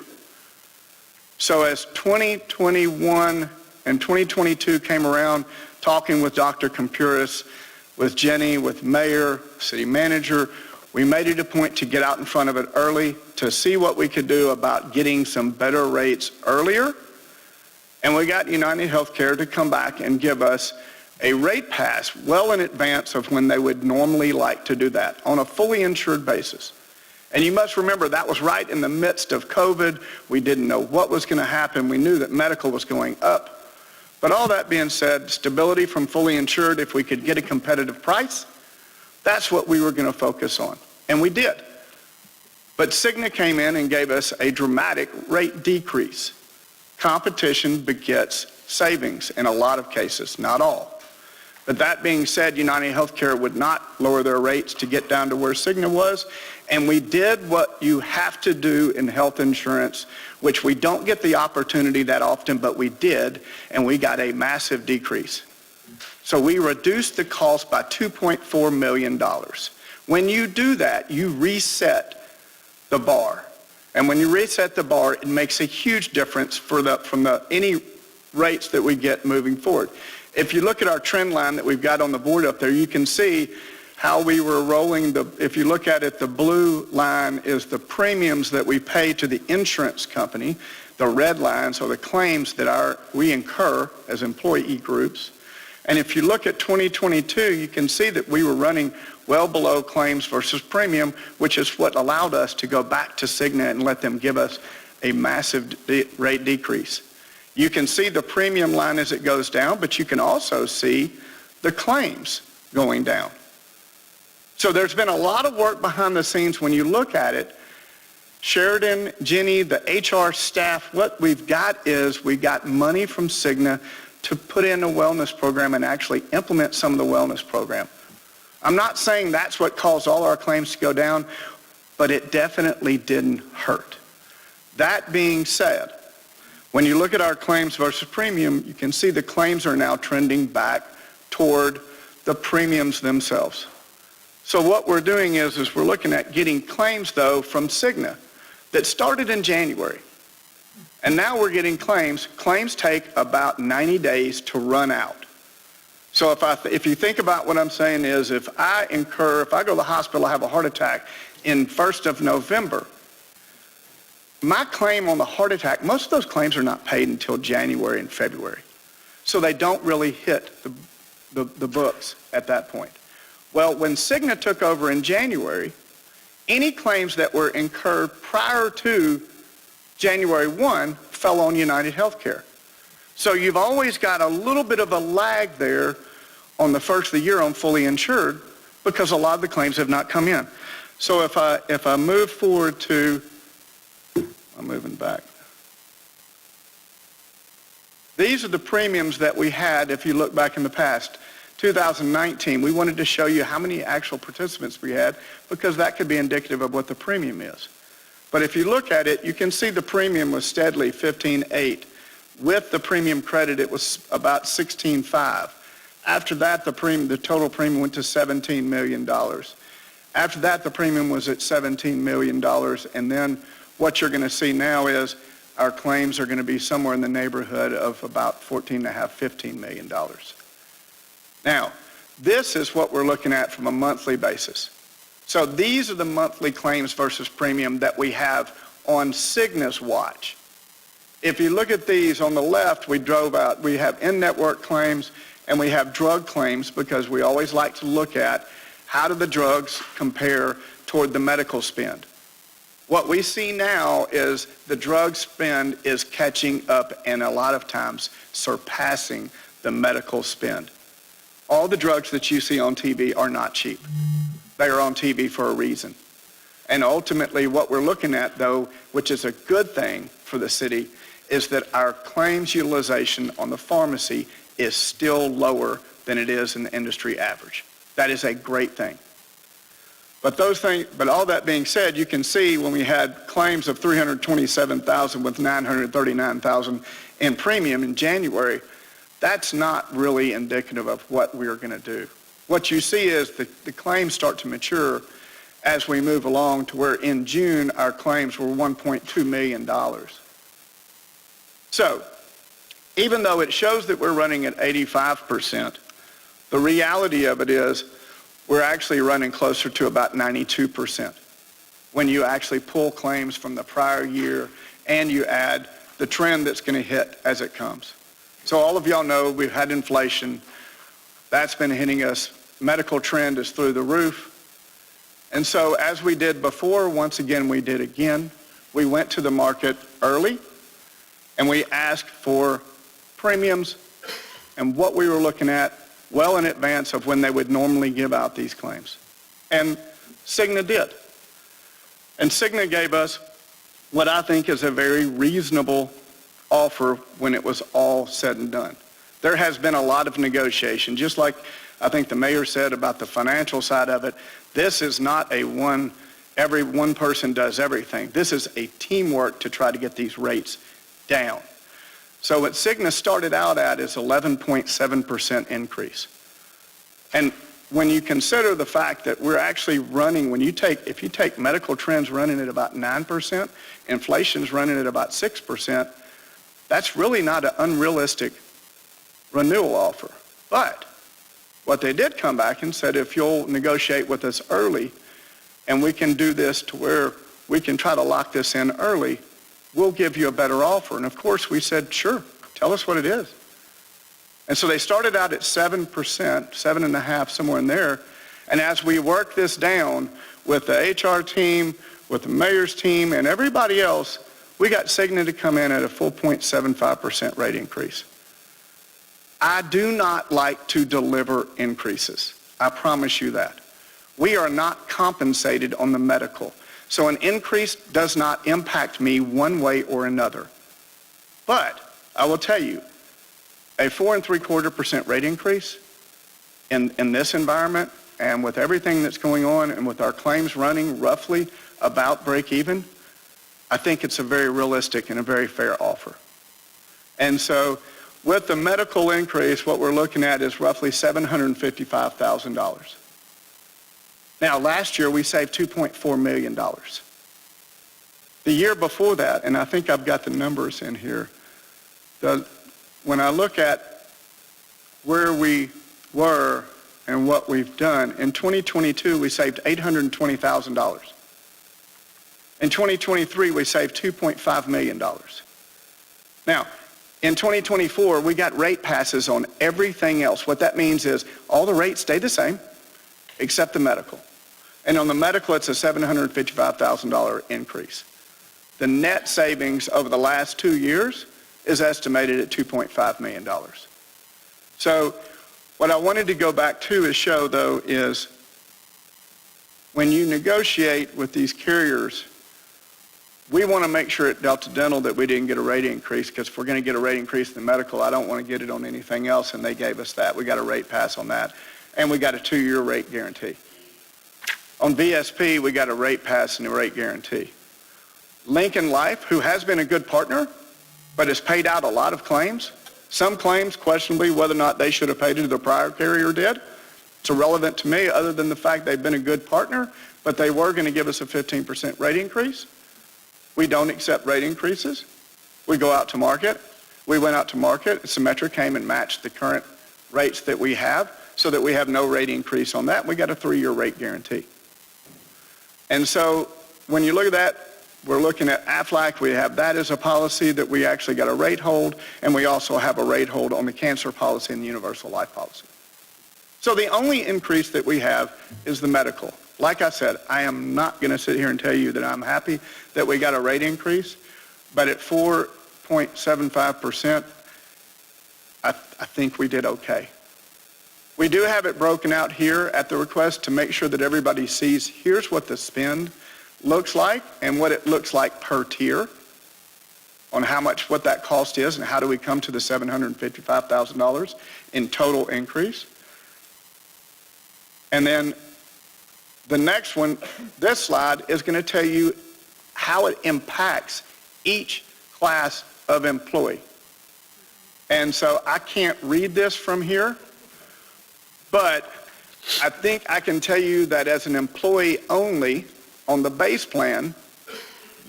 So as 2021 and 2022 came around, talking with Dr. Compuris, with Jenny, with Mayor, City Manager, we made it a point to get out in front of it early to see what we could do about getting some better rates earlier. And we got United Healthcare to come back and give us a rate pass well in advance of when they would normally like to do that on a fully insured basis. And you must remember that was right in the midst of COVID. We didn't know what was going to happen. We knew that medical was going up. But all that being said, stability from fully insured, if we could get a competitive price, that's what we were going to focus on. And we did. But Cigna came in and gave us a dramatic rate decrease. Competition begets savings in a lot of cases, not all. But that being said, United Healthcare would not lower their rates to get down to where Cigna was. And we did what you have to do in health insurance, which we don't get the opportunity that often, but we did, and we got a massive decrease. So we reduced the cost by $2.4 million. When you do that, you reset the bar. And when you reset the bar, it makes a huge difference from any rates that we get moving forward. If you look at our trend line that we've got on the board up there, you can see how we were rolling if you look at it, the blue line is the premiums that we pay to the insurance company. The red lines are the claims that we incur as employee groups. And if you look at 2022, you can see that we were running well below claims versus premium, which is what allowed us to go back to Cigna and let them give us a massive rate decrease. You can see the premium line as it goes down, but you can also see the claims going down. So there's been a lot of work behind the scenes when you look at it. Sheridan, Jenny, the HR staff, what we've got is we got money from Cigna to put in a wellness program and actually implement some of the wellness program. I'm not saying that's what caused all our claims to go down, but it definitely didn't hurt. That being said, when you look at our claims versus premium, you can see the claims are now trending back toward the premiums themselves. So what we're doing is we're looking at getting claims, though, from Cigna that started in January. And now we're getting claims. Claims take about 90 days to run out. So if you think about what I'm saying is if I go to the hospital, I have a heart attack in 1st of November, my claim on the heart attack, most of those claims are not paid until January and February. So they don't really hit the books at that point. Well, when Cigna took over in January, any claims that were incurred prior to January 1 fell on United Healthcare. So you've always got a little bit of a lag there on the first of the year on fully insured because a lot of the claims have not come in. So if I move forward to, I'm moving back. These are the premiums that we had if you look back in the past. 2019, we wanted to show you how many actual participants we had because that could be indicative of what the premium is. But if you look at it, you can see the premium was steadily $15.8. With the premium credit, it was about $16.5. After that, the total premium went to $17 million. After that, the premium was at $17 million. And then what you're going to see now is our claims are going to be somewhere in the neighborhood of about $14.5, $15 million. Now, this is what we're looking at from a monthly basis. So these are the monthly claims versus premium that we have on Cigna's watch. If you look at these on the left, we have in-network claims and we have drug claims because we always like to look at how do the drugs compare toward the medical spend. What we see now is the drug spend is catching up and a lot of times surpassing the medical spend. All the drugs that you see on TV are not cheap. They are on TV for a reason. And ultimately what we're looking at, though, which is a good thing for the city, is that our claims utilization on the pharmacy is still lower than it is in the industry average. That is a great thing. But all that being said, you can see when we had claims of $327,000 with $939,000 in premium in January, that's not really indicative of what we're going to do. What you see is the claims start to mature as we move along to where in June our claims were $1.2 million. So even though it shows that we're running at 85%, the reality of it is we're actually running closer to about 92% when you actually pull claims from the prior year and you add the trend that's going to hit as it comes. So all of y'all know we've had inflation. That's been hitting us. Medical trend is through the roof. And so as we did before, once again we did again. We went to the market early and we asked for premiums and what we were looking at well in advance of when they would normally give out these claims. And Cigna did. And Cigna gave us what I think is a very reasonable offer when it was all said and done. There has been a lot of negotiation, just like I think the mayor said about the financial side of it. This is not every one person does everything. This is a teamwork to try to get these rates down. So what Cigna started out at is 11.7% increase. And when you consider the fact that we're actually running, if you take medical trends running at about 9%, inflation's running at about 6%, that's really not an unrealistic renewal offer. But what they did come back and said, if you'll negotiate with us early, and we can do this to where we can try to lock this in early, we'll give you a better offer. And of course, we said, sure, tell us what it is. And so they started out at 7%, 7.5%, somewhere in there. And as we work this down with the HR team, with the mayor's team, and everybody else, we got Cigna to come in at a full 0.75% rate increase. I do not like to deliver increases. I promise you that. We are not compensated on the medical. So an increase does not impact me one way or another. But I will tell you, a 4.75% rate increase in this environment, and with everything that's going on and with our claims running roughly about break even, I think it's a very realistic and a very fair offer. And so with the medical increase, what we're looking at is roughly $755,000. Now, last year we saved $2.4 million. The year before that, and I think I've got the numbers in here, when I look at where we were and what we've done, in 2022 we saved $820,000. In 2023 we saved $2.5 million. Now, in 2024 we got rate passes on everything else. What that means is all the rates stay the same except the medical. And on the medical it's a $755,000 increase. The net savings over the last 2 years is estimated at $2.5 million. So what I wanted to go back to is show, though, is when you negotiate with these carriers, we want to make sure at Delta Dental that we didn't get a rate increase, because if we're going to get a rate increase in the medical, I don't want to get it on anything else, and they gave us that. We got a rate pass on that, and we got a 2-year rate guarantee. On VSP, we got a rate pass and a rate guarantee. Lincoln Life, who has been a good partner, but has paid out a lot of claims. Some claims, questionably, whether or not they should have paid it, the prior carrier did. It's irrelevant to me other than the fact they've been a good partner, but they were going to give us a 15% rate increase. We don't accept rate increases. We go out to market. We went out to market. Symetra came and matched the current rates that we have so that we have no rate increase on that. We got a 3-year rate guarantee. And so when you look at that, we're looking at Aflac. We have that as a policy that we actually got a rate hold, and we also have a rate hold on the cancer policy and the universal life policy. So the only increase that we have is the medical. Like I said, I am not going to sit here and tell you that I'm happy that we got a rate increase, but at 4.75%, I think we did okay. We do have it broken out here at the request to make sure that everybody sees here's what the spend looks like and what it looks like per tier on how much, what that cost is, and how do we come to the $755,000 in total increase. And then the next one, this slide, is going to tell you how it impacts each class of employee. And so I can't read this from here, but I think I can tell you that as an employee only, on the base plan,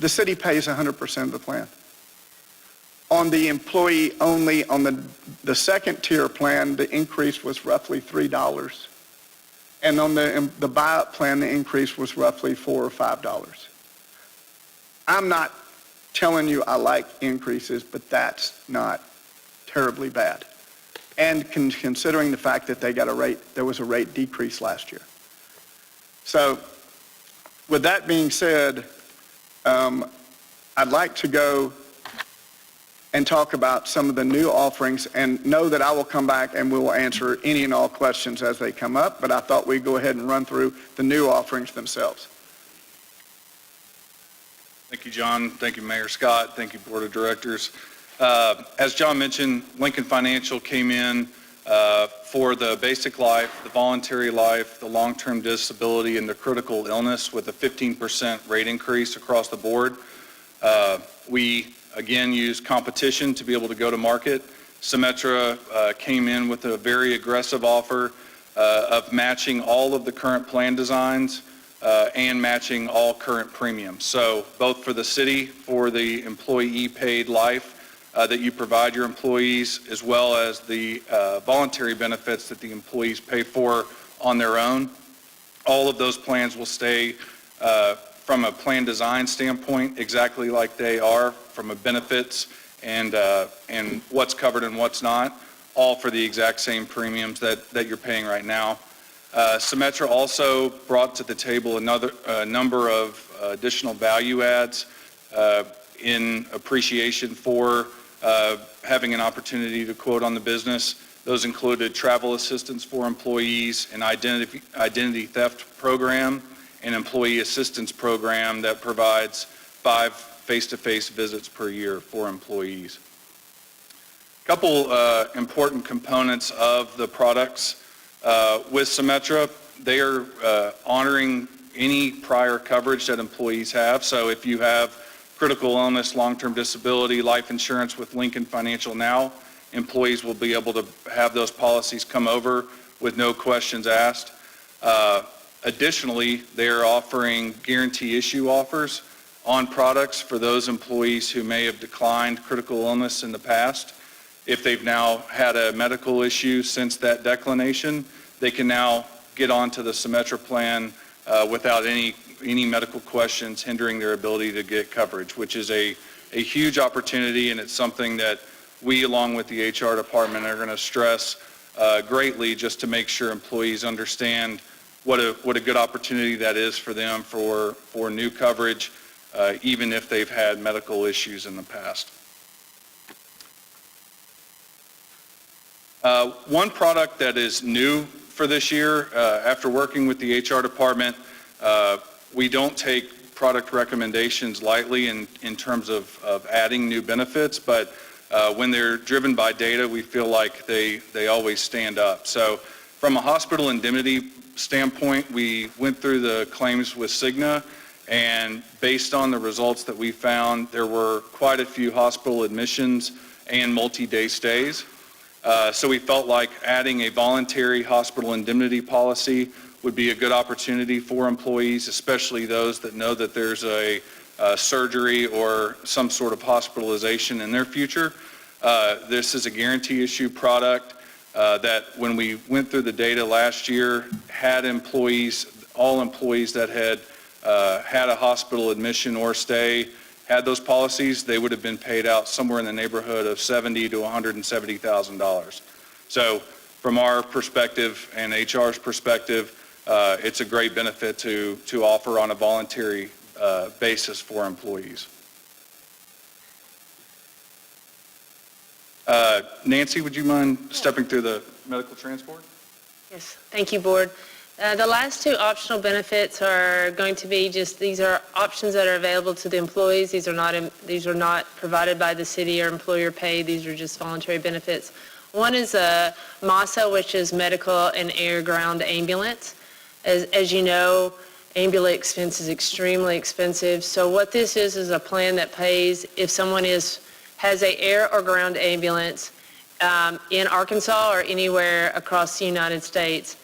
the city pays 100% of the plan. On the employee only, on the second tier plan, the increase was roughly $3. And on the buyout plan, the increase was roughly $4 or $5. I'm not telling you I like increases, but that's not terribly bad. And considering the fact that there was a rate decrease last year. So with that being said, I'd like to go and talk about some of the new offerings, and know that I will come back and we will answer any and all questions as they come up, but I thought we'd go ahead and run through the new offerings themselves. Thank you, John. Thank you, Mayor Scott. Thank you, Board of Directors. As John mentioned, Lincoln Financial came in for the basic life, the voluntary life, the long-term disability, and the critical illness with a 15% rate increase across the board. We, again, used competition to be able to go to market. Symetra came in with a very aggressive offer of matching all of the current plan designs and matching all current premiums. So both for the city, for the employee paid life that you provide your employees, as well as the voluntary benefits that the employees pay for on their own. All of those plans will stay from a plan design standpoint exactly like they are from a benefits and what's covered and what's not, all for the exact same premiums that you're paying right now. Symetra also brought to the table a number of additional value adds in appreciation for having an opportunity to quote on the business. Those included travel assistance for employees, an identity theft program, an employee assistance program that provides 5 face-to-face visits per year for employees. A couple important components of the products with Symetra. They are honoring any prior coverage that employees have. So if you have critical illness, long-term disability, life insurance with Lincoln Financial now, employees will be able to have those policies come over with no questions asked. Additionally, they are offering guarantee issue offers on products for those employees who may have declined critical illness in the past. If they've now had a medical issue since that declination, they can now get onto the Symetra plan without any medical questions hindering their ability to get coverage, which is a huge opportunity, and it's something that we, along with the HR department, are going to stress greatly just to make sure employees understand what a good opportunity that is for them for new coverage, even if they've had medical issues in the past. One product that is new for this year, after working with the HR department, we don't take product recommendations lightly in terms of adding new benefits, but when they're driven by data, we feel like they always stand up. So from a hospital indemnity standpoint, we went through the claims with Cigna, and based on the results that we found, there were quite a few hospital admissions and multi-day stays. So we felt like adding a voluntary hospital indemnity policy would be a good opportunity for employees, especially those that know that there's a surgery or some sort of hospitalization in their future. This is a guarantee issue product that when we went through the data last year, had employees, all employees that had had a hospital admission or stay, had those policies, they would have been paid out somewhere in the neighborhood of $70,000 to $170,000. So from our perspective and HR's perspective, it's a great benefit to offer on a voluntary basis for employees. Nancy, would you mind stepping through the medical transport? Yes, thank you, Board. The last two optional benefits are going to be these are options that are available to the employees. These are not provided by the city or employer paid. These are just voluntary benefits. One is a MASA, which is Medical and Air Ground Ambulance. As you know, ambulance expense is extremely expensive. So what this is a plan that pays if someone has a air or ground ambulance in Arkansas or anywhere across the United States.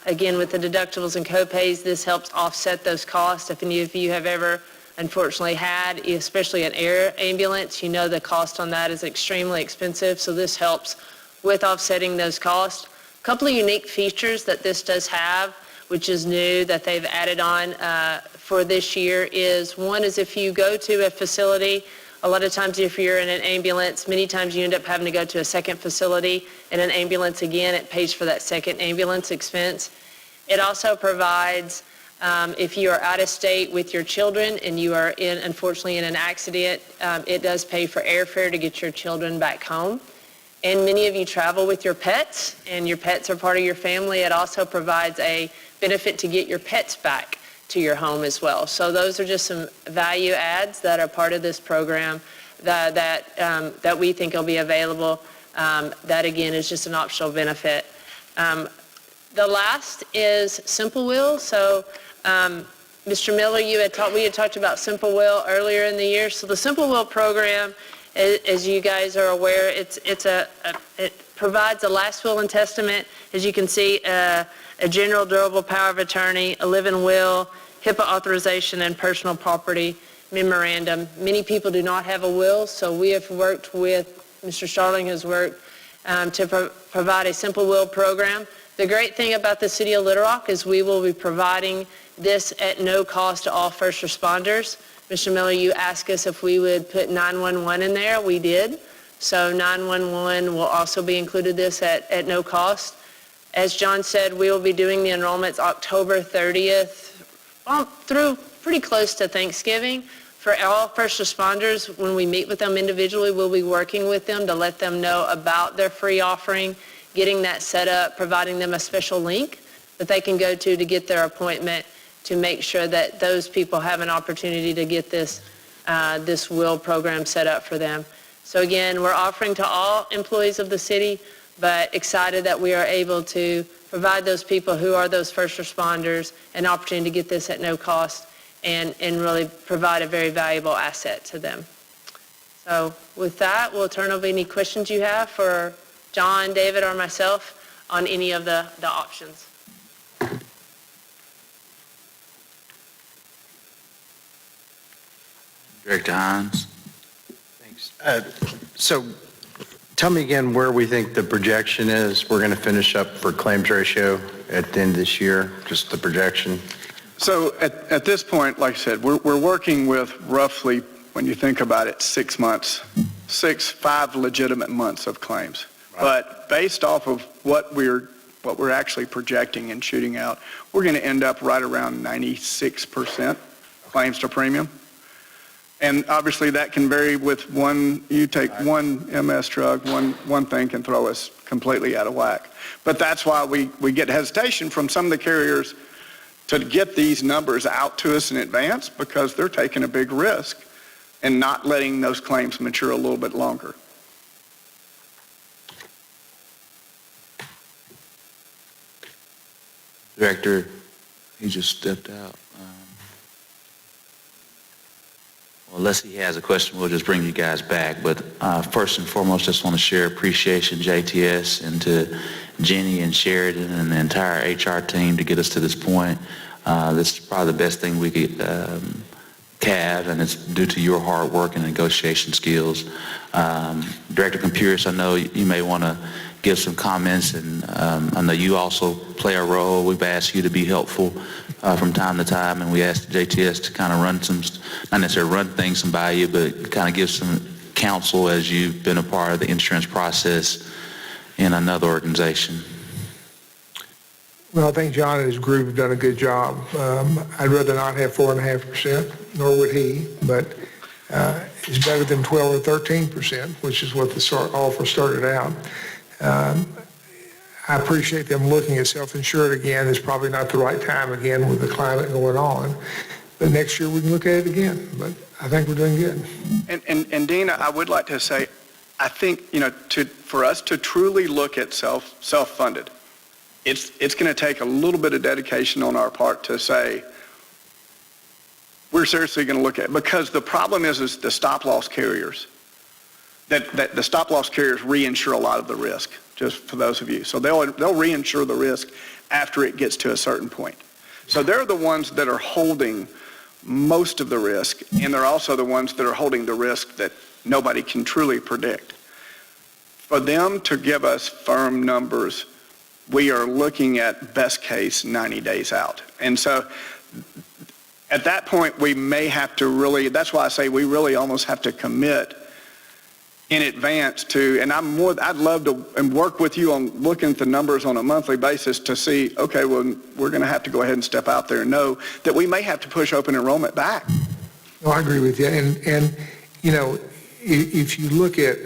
Again, with the deductibles and copays, this helps offset those costs. If any of you have ever, unfortunately, had, especially an air ambulance, you know the cost on that is extremely expensive. So this helps with offsetting those costs. A couple of unique features that this does have, which is new that they've added on for this year, is one is if you go to a facility, a lot of times if you're in an ambulance, many times you end up having to go to a second facility in an ambulance again. It pays for that second ambulance expense. It also provides, if you are out of state with your children and you are unfortunately in an accident, it does pay for airfare to get your children back home. And many of you travel with your pets, and your pets are part of your family. It also provides a benefit to get your pets back to your home as well. So those are just some value adds that are part of this program that we think will be available. That again is just an optional benefit. The last is Simple Will. So Mr. Miller, we had talked about Simple Will earlier in the year. So the Simple Will program As you guys are aware, it provides a last will and testament, as you can see, a general durable power of attorney, a living will, HIPAA authorization, and personal property memorandum. Many people do not have a will, so we have worked with, Mr. Starling has worked to provide a simple will program. The great thing about the City of Little Rock is we will be providing this at no cost to all first responders. Mr. Miller, you asked us if we would put 911 in there. We did. So 911 will also be included this at no cost. As John said, we will be doing the enrollments October 30th through pretty close to Thanksgiving. For all first responders, when we meet with them individually, we'll be working with them to let them know about their free offering, getting that set up, providing them a special link that they can go to get their appointment, to make sure that those people have an opportunity to get this will program set up for them. So again, we're offering to all employees of the city, but excited that we are able to provide those people who are those first responders an opportunity to get this at no cost and really provide a very valuable asset to them. So with that, we'll turn over any questions you have for John, David, or myself on any of the options. Director Hines. Thanks. So tell me again where we think the projection is. We're going to finish up for claims ratio at the end of this year, just the projection. So at this point, like I said, we're working with roughly, when you think about it, 6 months, 5 legitimate months of claims. Right. But based off of what we're actually projecting and shooting out, we're going to end up right around 96% claims to premium. And obviously that can vary with you take one MS drug, one thing can throw us completely out of whack. But that's why we get hesitation from some of the carriers to get these numbers out to us in advance, because they're taking a big risk and not letting those claims mature a little bit longer. Director, he just stepped out. Well, unless he has a question, we'll just bring you guys back. But first and foremost, just want to share appreciation, JTS, and to Jenny and Sheridan and the entire HR team to get us to this point. This is probably the best thing we could have, and it's due to your hard work and negotiation skills. Director Compuris, I know you may want to give some comments, and I know you also play a role. We've asked you to be helpful from time to time, and we asked JTS to kind of run some, not necessarily run things by you, but kind of give some counsel as you've been a part of the insurance process in another organization. Well, I think John and his group have done a good job. I'd rather not have 4.5%, nor would he, but it's better than 12 or 13%, which is what the offer started out. I appreciate them looking at self-insured again. It's probably not the right time again with the climate going on. But next year we can look at it again. But I think we're doing good. And Dina, I would like to say, I think, for us to truly look at self-funded, it's going to take a little bit of dedication on our part to say, we're seriously going to look at it. Because the problem is the stop-loss carriers. That the stop-loss carriers reinsure a lot of the risk, just for those of you. So they'll reinsure the risk after it gets to a certain point. So they're the ones that are holding most of the risk, and they're also the ones that are holding the risk that nobody can truly predict. For them to give us firm numbers, we are looking at best case 90 days out. And so at that point, we may have to really, that's why I say we really almost have to commit in advance to, and I'd love to and work with you on looking at the numbers on a monthly basis to see, okay, well, we're going to have to go ahead and step out there and know that we may have to push open enrollment back. No, I agree with you. And if you look at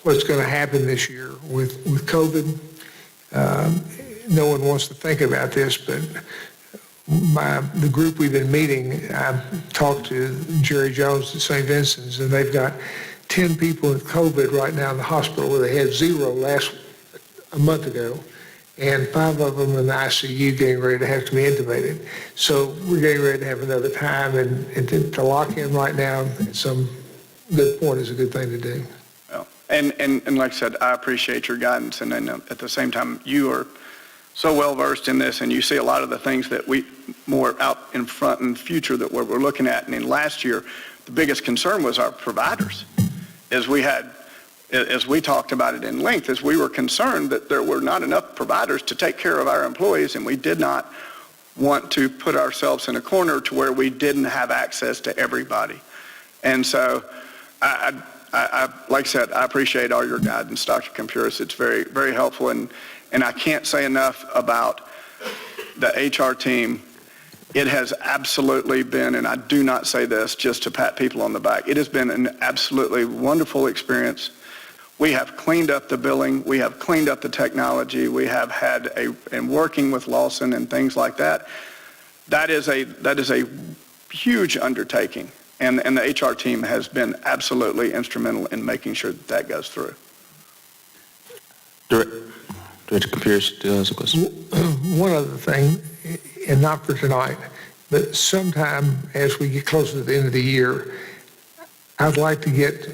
what's going to happen this year with COVID, no one wants to think about this, but the group we've been meeting, I've talked to Jerry Jones at St. Vincent's, and they've got 10 people with COVID right now in the hospital where they had 0 a month ago. and 5 of them in the ICU getting ready to have to be intubated. So we're getting ready to have another time, and to lock in right now at some good point is a good thing to do. Well, and like I said, I appreciate your guidance, and then at the same time, you are so well versed in this, and you see a lot of the things that we more out in front in the future that we're looking at. And in last year, the biggest concern was our providers, as we talked about it in length, as we were concerned that there were not enough providers to take care of our employees, and we did not want to put ourselves in a corner to where we didn't have access to everybody. And so, I like I said, I appreciate all your guidance, Dr. Campuris. It's very, very helpful, and I can't say enough about the HR team. It has absolutely been, and I do not say this just to pat people on the back, it has been an absolutely wonderful experience. We have cleaned up the billing. We have cleaned up the technology. We have had and working with Lawson and things like that. That is a huge undertaking. And the HR team has been absolutely instrumental in making sure that goes through. Director Campuris, do you have a question? One other thing, and not for tonight, but sometime as we get closer to the end of the year, I'd like to get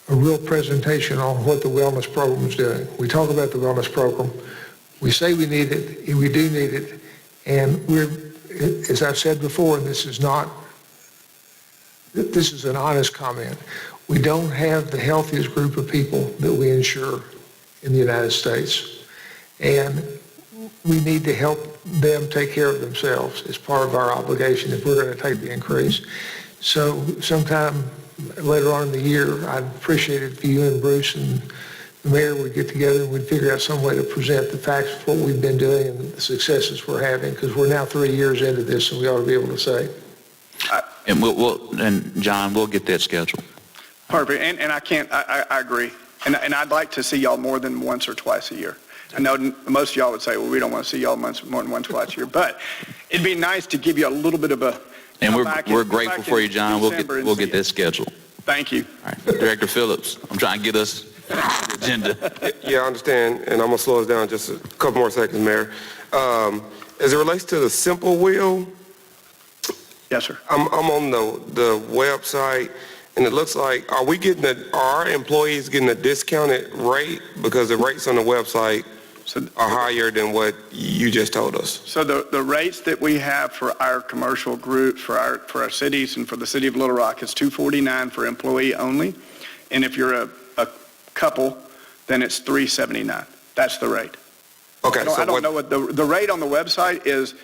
a real presentation on what the wellness program is doing. We talk about the wellness program. We say we need it, we do need it, and as I've said before, and this is an honest comment, we don't have the healthiest group of people that we insure in the United States. And we need to help them take care of themselves as part of our obligation if we're going to take the increase. So sometime later on in the year, I'd appreciate it if you and Bruce and the mayor would get together and we'd figure out some way to present the facts of what we've been doing and the successes we're having, because we're now 3 years into this and we ought to be able to say. And and John, we'll get that scheduled. Perfect, and I agree. And I'd like to see y'all more than once or twice a year. I know most of y'all would say, well, we don't want to see y'all more than once or twice a year, but it'd be nice to give you a little bit of a. And we're grateful for you, John. We'll get that scheduled. Thank you. All right, Director Phillips, I'm trying to get us the agenda. Yeah, I understand, and I'm gonna slow us down just a couple more seconds, Mayor. As it relates to the Simple Will, yes, sir. I'm on the website, and it looks like, are our employees getting a discounted rate? Because the rates on the website are higher than what you just told us. So the rates that we have for our commercial group, for our cities and for the city of Little Rock is $249 for employee only. And if you're a couple, then it's $379. That's the rate. Okay. I don't know what the rate on the website is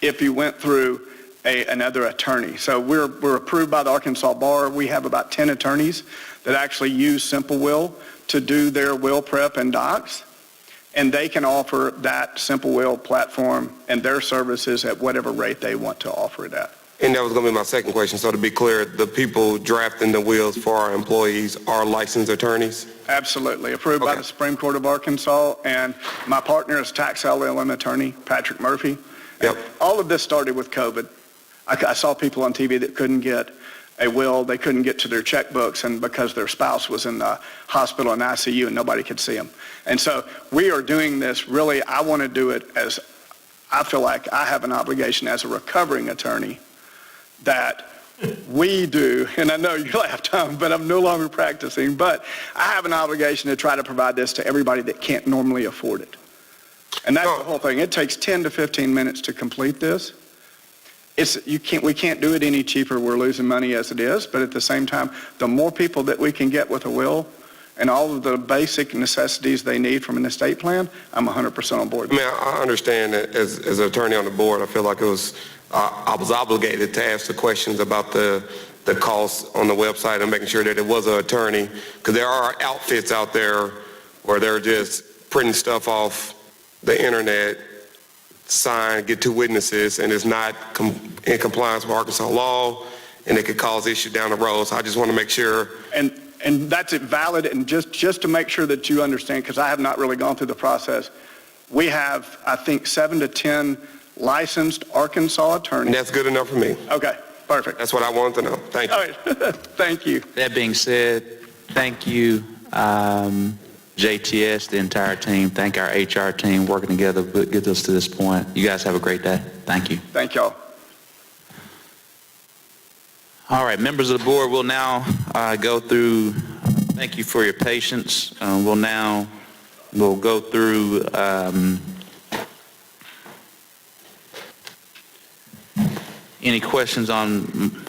if you went through another attorney. So we're approved by the Arkansas Bar. We have about 10 attorneys that actually use Simple Will to do their will prep and docs. And they can offer that Simple Will platform and their services at whatever rate they want to offer it at. And that was going to be my second question. So to be clear, the people drafting the wills for our employees are licensed attorneys? Absolutely. Approved by the Supreme Court of Arkansas. And my partner is tax LLM attorney, Patrick Murphy. Yep. All of this started with COVID. I saw people on TV that couldn't get a will, they couldn't get to their checkbooks, and because their spouse was in the hospital and ICU and nobody could see them. And so we are doing this really, I want to do it as, I feel like I have an obligation as a recovering attorney that we do, and I know you'll have time, but I'm no longer practicing, but I have an obligation to try to provide this to everybody that can't normally afford it. And that's the whole thing. It takes 10 to 15 minutes to complete this. We can't do it any cheaper. We're losing money as it is, but at the same time, the more people that we can get with a will and all of the basic necessities they need from an estate plan, I'm 100% on board. I mean, I understand that as an attorney on the board, I feel like I was obligated to ask the questions about the costs on the website and making sure that it was an attorney, because there are outfits out there where they're just printing stuff off the internet, sign, get 2 witnesses, and it's not in compliance with Arkansas law, and it could cause issue down the road. So I just want to make sure. And that's it valid, and just to make sure that you understand, because I have not really gone through the process, we have, I think, 7 to 10 licensed Arkansas attorneys. And that's good enough for me. Okay, perfect. That's what I wanted to know. Thank you. All right, thank you. That being said, thank you. JTS, the entire team. Thank our HR team working together to get us to this point. You guys have a great day. Thank you. Thank y'all. All right, members of the board, we'll now go through, thank you for your patience. We'll go through any questions on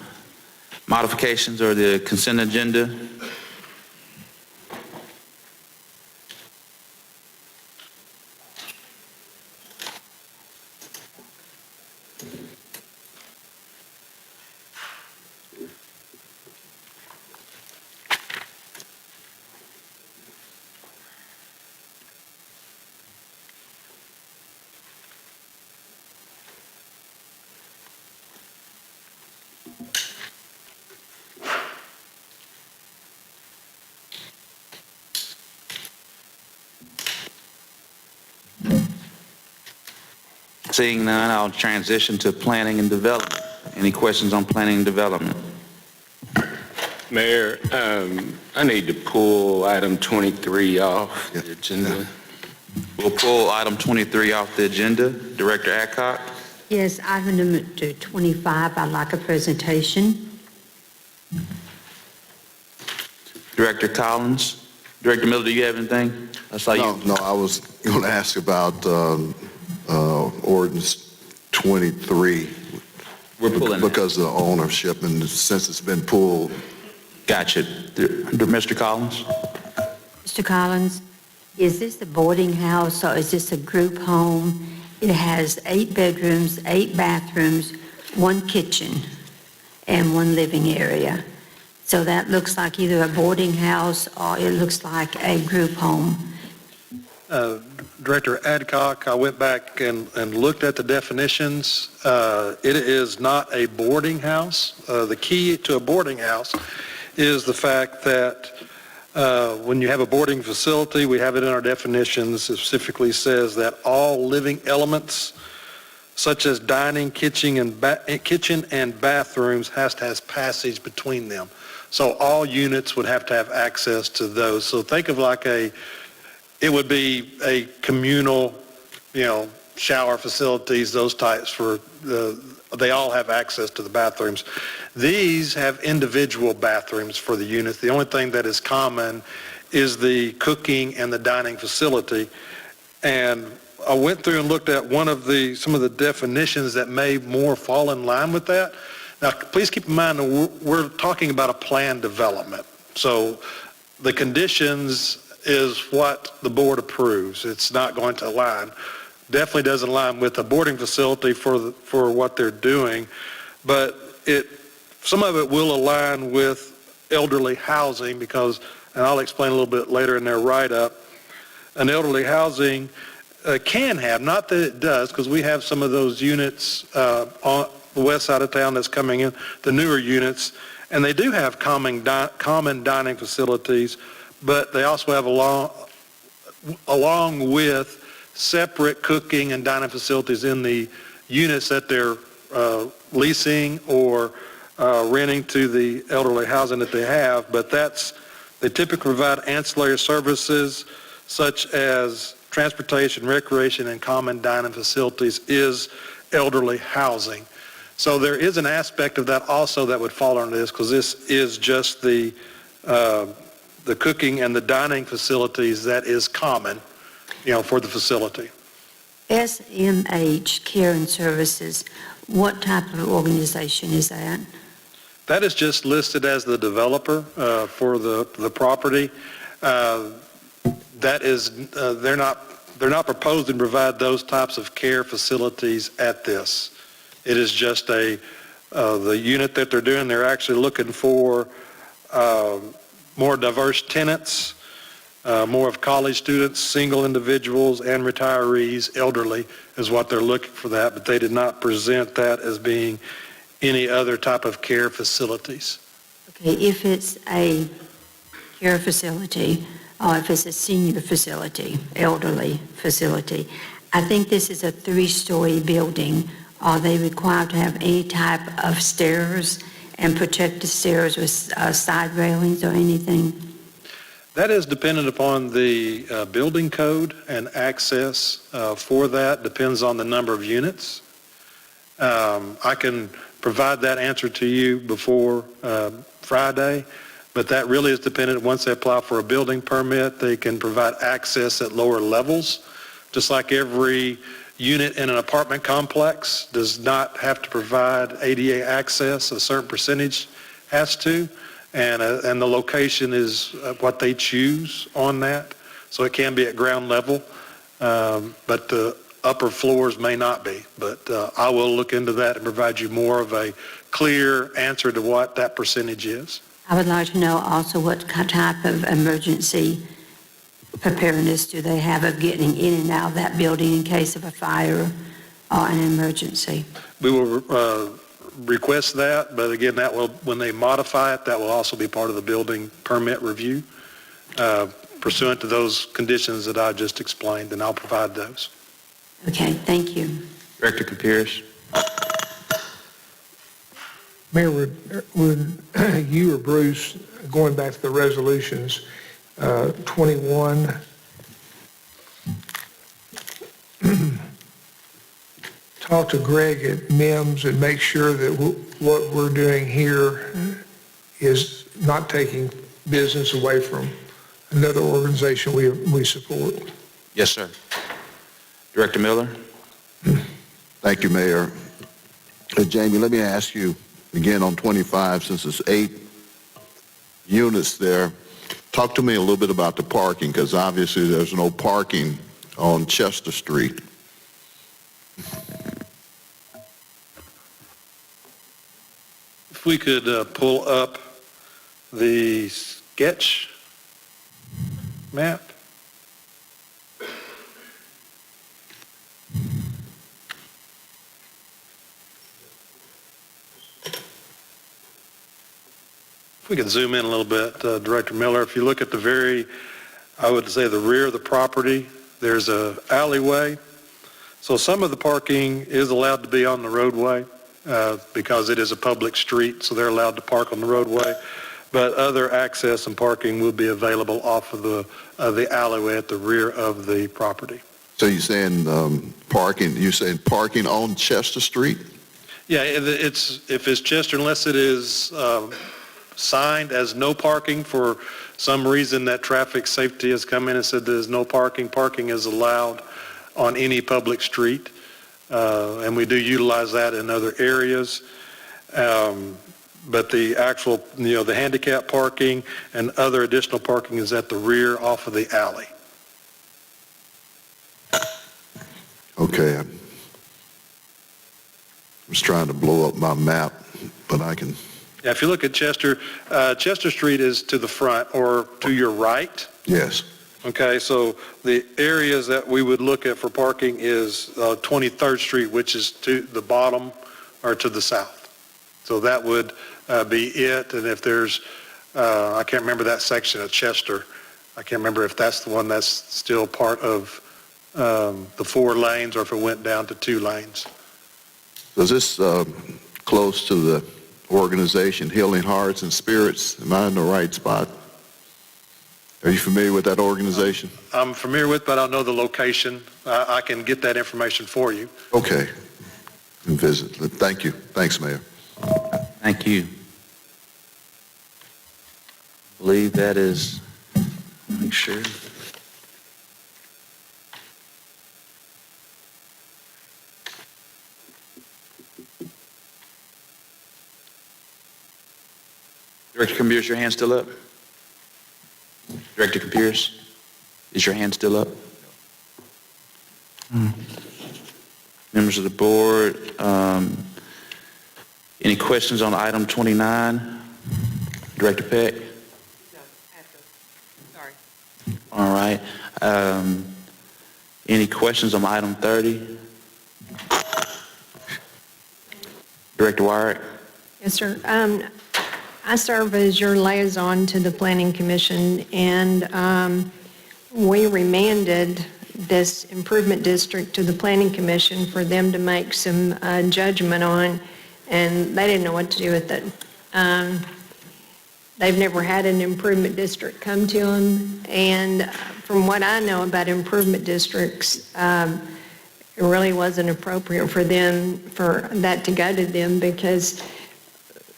modifications or the consent agenda? Seeing none, I'll transition to planning and development. Any questions on planning and development? Mayor, I need to pull item 23 off the agenda. We'll pull item 23 off the agenda. Director Adcock? Yes, item number 25, I'd like a presentation. Director Collins? Director Miller, do you have anything? I saw you. No, I was going to ask about ordinance 23. We're pulling that. Because of the ownership, and since it's been pulled. Gotcha. Mr. Collins? Mr. Collins, is this a boarding house or is this a group home? It has 8 bedrooms, 8 bathrooms, 1 kitchen, and 1 living area. So that looks like either a boarding house or it looks like a group home. Director Adcock, I went back and looked at the definitions. It is not a boarding house. The key to a boarding house is the fact that when you have a boarding facility, we have it in our definitions, it specifically says that all living elements such as dining, kitchen, and bathrooms has to have passage between them. So all units would have to have access to those. So think of like it would be a communal, shower facilities, those types they all have access to the bathrooms. These have individual bathrooms for the units. The only thing that is common is the cooking and the dining facility. And I went through and looked at some of the definitions that may more fall in line with that. Now, please keep in mind that we're talking about a planned development. So the conditions is what the board approves. It's not going to align. Definitely doesn't align with a boarding facility for what they're doing, but some of it will align with elderly housing because, and I'll explain a little bit later in their write-up, an elderly housing can have, not that it does, because we have some of those units on the west side of town that's coming in, the newer units, and they do have common dining facilities, but they also have along with separate cooking and dining facilities in the units that they're leasing or renting to the elderly housing that they have, but they typically provide ancillary services such as transportation, recreation, and common dining facilities is elderly housing. So there is an aspect of that also that would fall under this because this is just the cooking and the dining facilities that is common, for the facility. SMH Care and Services, what type of organization is that? That is just listed as the developer for the property. That is, they're not proposing to provide those types of care facilities at this. It is just the unit that they're doing. They're actually looking for more diverse tenants, more of college students, single individuals, and retirees, elderly is what they're looking for that, but they did not present that as being any other type of care facilities. Okay, if it's a care facility or if it's a senior facility, elderly facility, I think this is a 3-story building. Are they required to have any type of stairs and protected stairs with side railings or anything? That is dependent upon the building code, and access for that depends on the number of units. I can provide that answer to you before Friday, but that really is dependent. Once they apply for a building permit, they can provide access at lower levels, just like every unit in an apartment complex does not have to provide ADA access. A certain percentage has to, and the location is what they choose on that. So it can be at ground level, but the upper floors may not be. But I will look into that and provide you more of a clear answer to what that percentage is. I would like to know also what type of emergency preparedness do they have of getting in and out of that building in case of a fire or an emergency? We will request that, but again, that will, when they modify it, that will also be part of the building permit review pursuant to those conditions that I just explained, and I'll provide those. Okay, thank you. Director Capers. Mayor, would you or Bruce, going back to the resolutions, 21, talk to Greg at MIMS and make sure that what we're doing here is not taking business away from another organization we support? Yes, sir. Director Miller. Thank you, Mayor. Jamie, let me ask you again on 25, since it's 8 units there, talk to me a little bit about the parking, because obviously there's no parking on Chester Street. If we could pull up the sketch map. If we could zoom in a little bit, Director Miller, if you look at I would say the rear of the property, there's a alleyway. So some of the parking is allowed to be on the roadway because it is a public street, so they're allowed to park on the roadway. But other access and parking will be available off of the alleyway at the rear of the property. So you're saying parking on Chester Street? Yeah, if it's Chester, unless it is signed as no parking for some reason that traffic safety has come in and said there's no parking. Parking is allowed on any public street, and we do utilize that in other areas. But the actual, the handicap parking and other additional parking is at the rear off of the alley. Okay. I was trying to blow up my map, but I can. Yeah, if you look at Chester, Chester Street is to the front or to your right. Yes. Okay, so the areas that we would look at for parking is 23rd Street, which is to the bottom or to the south. So that would be it. And if there's, I can't remember that section of Chester. I can't remember if that's the one that's still part of the 4 lanes or if it went down to 2 lanes. Was this close to the organization Healing Hearts and Spirits? Am I in the right spot? Are you familiar with that organization? I'm familiar with, but I don't know the location. I can get that information for you. Okay. And visit. Thank you. Thanks, Mayor. Thank you. I believe that is, make sure. Director Capers, your hand still up? Director Capers, is your hand still up? Members of the board, any questions on item 29? Director Peck? No, after. Sorry. All right. Any questions on item 30? Director Wyatt? Yes, sir. I serve as your liaison to the Planning Commission, and we remanded this improvement district to the Planning Commission for them to make some judgment on, and they didn't know what to do with it. They've never had an improvement district come to them. And from what I know about improvement districts, it really wasn't appropriate for that to go to them, because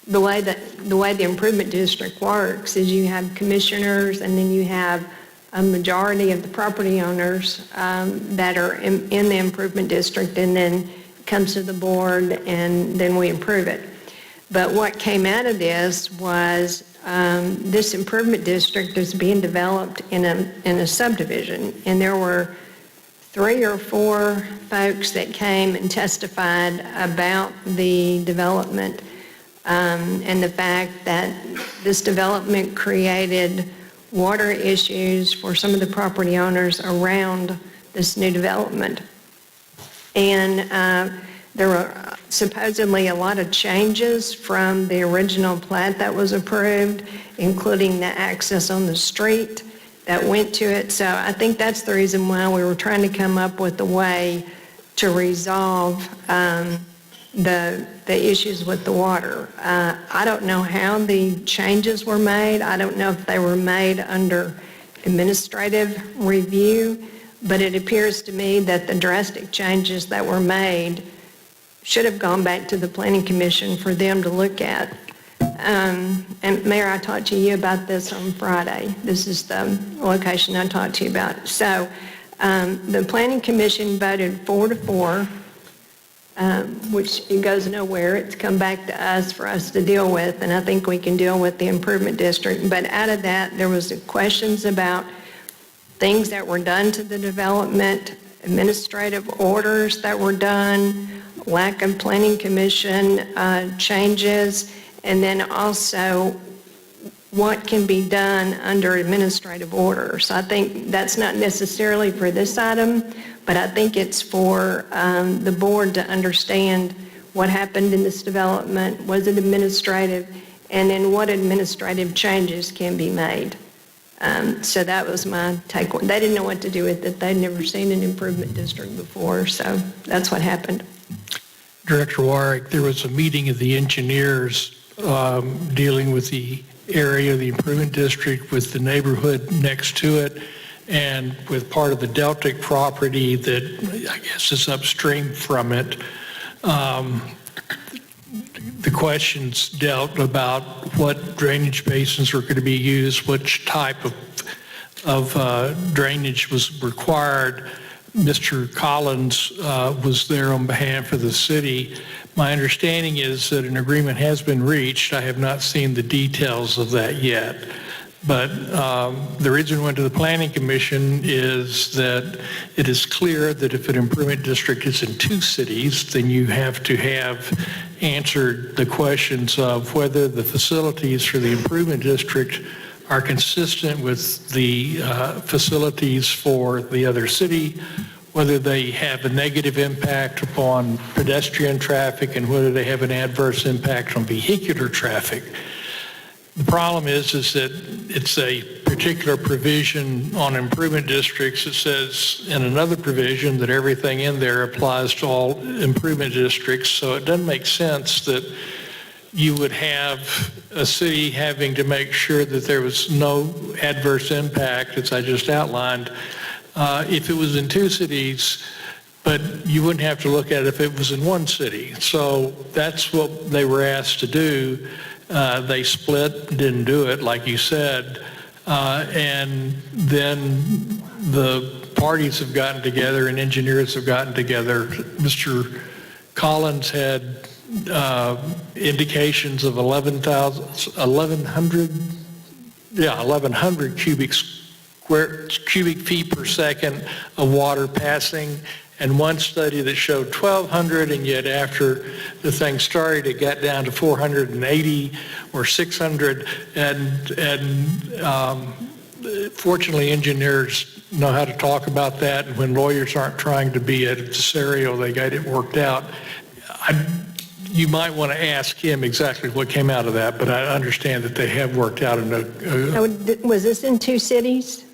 the way the improvement district works is you have commissioners, and then you have a majority of the property owners that are in the improvement district, and then it comes to the board, and then we approve it. But what came out of this was this improvement district is being developed in a subdivision, and there were 3 or 4 folks that came and testified about the development and the fact that this development created water issues for some of the property owners around this new development. And there were supposedly a lot of changes from the original plat that was approved, including the access on the street that went to it. So I think that's the reason why we were trying to come up with a way to resolve the issues with the water. I don't know how the changes were made. I don't know if they were made under administrative review, but it appears to me that the drastic changes that were made should have gone back to the Planning Commission for them to look at. And Mayor, I talked to you about this on Friday. This is the location I talked to you about. So the Planning Commission voted 4-4, which it goes nowhere. It's come back to us for us to deal with, and I think we can deal with the improvement district. But out of that, there was questions about things that were done to the development, administrative orders that were done, lack of Planning Commission changes, and then also what can be done under administrative orders. I think that's not necessarily for this item, but I think it's for the board to understand what happened in this development, was it administrative, and then what administrative changes can be made. So that was my take. They didn't know what to do with it. They'd never seen an improvement district before, so that's what happened. Director Warwick, there was a meeting of the engineers dealing with the area of the improvement district, with the neighborhood next to it, and with part of the Deltic property that I guess is upstream from it. The questions dealt about what drainage basins were going to be used, which type of drainage was required. Mr. Collins was there on behalf of the city. My understanding is that an agreement has been reached. I have not seen the details of that yet. But the reason we went to the Planning Commission is that it is clear that if an improvement district is in 2 cities, then you have to have answered the questions of whether the facilities for the improvement district are consistent with the facilities for the other city, whether they have a negative impact upon pedestrian traffic, and whether they have an adverse impact on vehicular traffic. The problem is that it's a particular provision on improvement districts that says in another provision that everything in there applies to all improvement districts. So it doesn't make sense that you would have a city having to make sure that there was no adverse impact, as I just outlined, if it was in 2 cities, but you wouldn't have to look at it if it was in 1 city. So that's what they were asked to do. They split, didn't do it, like you said, and then the parties have gotten together and engineers have gotten together. Mr. Collins had indications of 1,100 cubic feet per second of water passing, and one study that showed 1,200, and yet after the thing started, it got down to 480 or 600, and fortunately, engineers know how to talk about that, and when lawyers aren't trying to be adversarial, they got it worked out. You might want to ask him exactly what came out of that, but I understand that they have worked out Was this in 2 cities?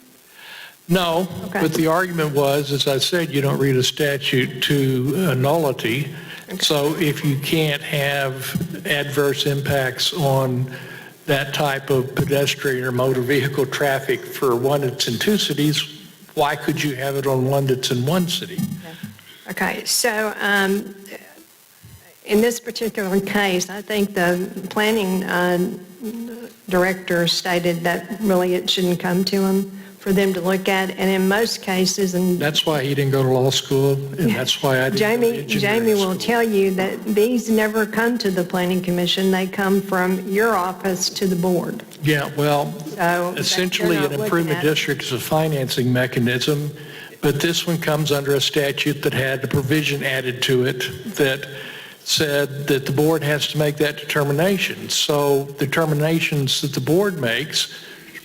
No, Okay. but the argument was, as I said, you don't read a statute to nullity. So if you can't have adverse impacts on that type of pedestrian or motor vehicle traffic for one that's in two cities, why could you have it on one that's in one city? Okay, so in this particular case, I think the planning director stated that really it shouldn't come to them for them to look at, and in most cases, and That's why he didn't go to law school, and that's why I didn't go to engineering Jamie will school. tell you that these never come to the planning commission, they come from your office to the board. Yeah, well, So essentially, they're an not looking improvement at it. district is a financing mechanism, but this one comes under a statute that had a provision added to it that said that the board has to make that determination. So determinations that the board makes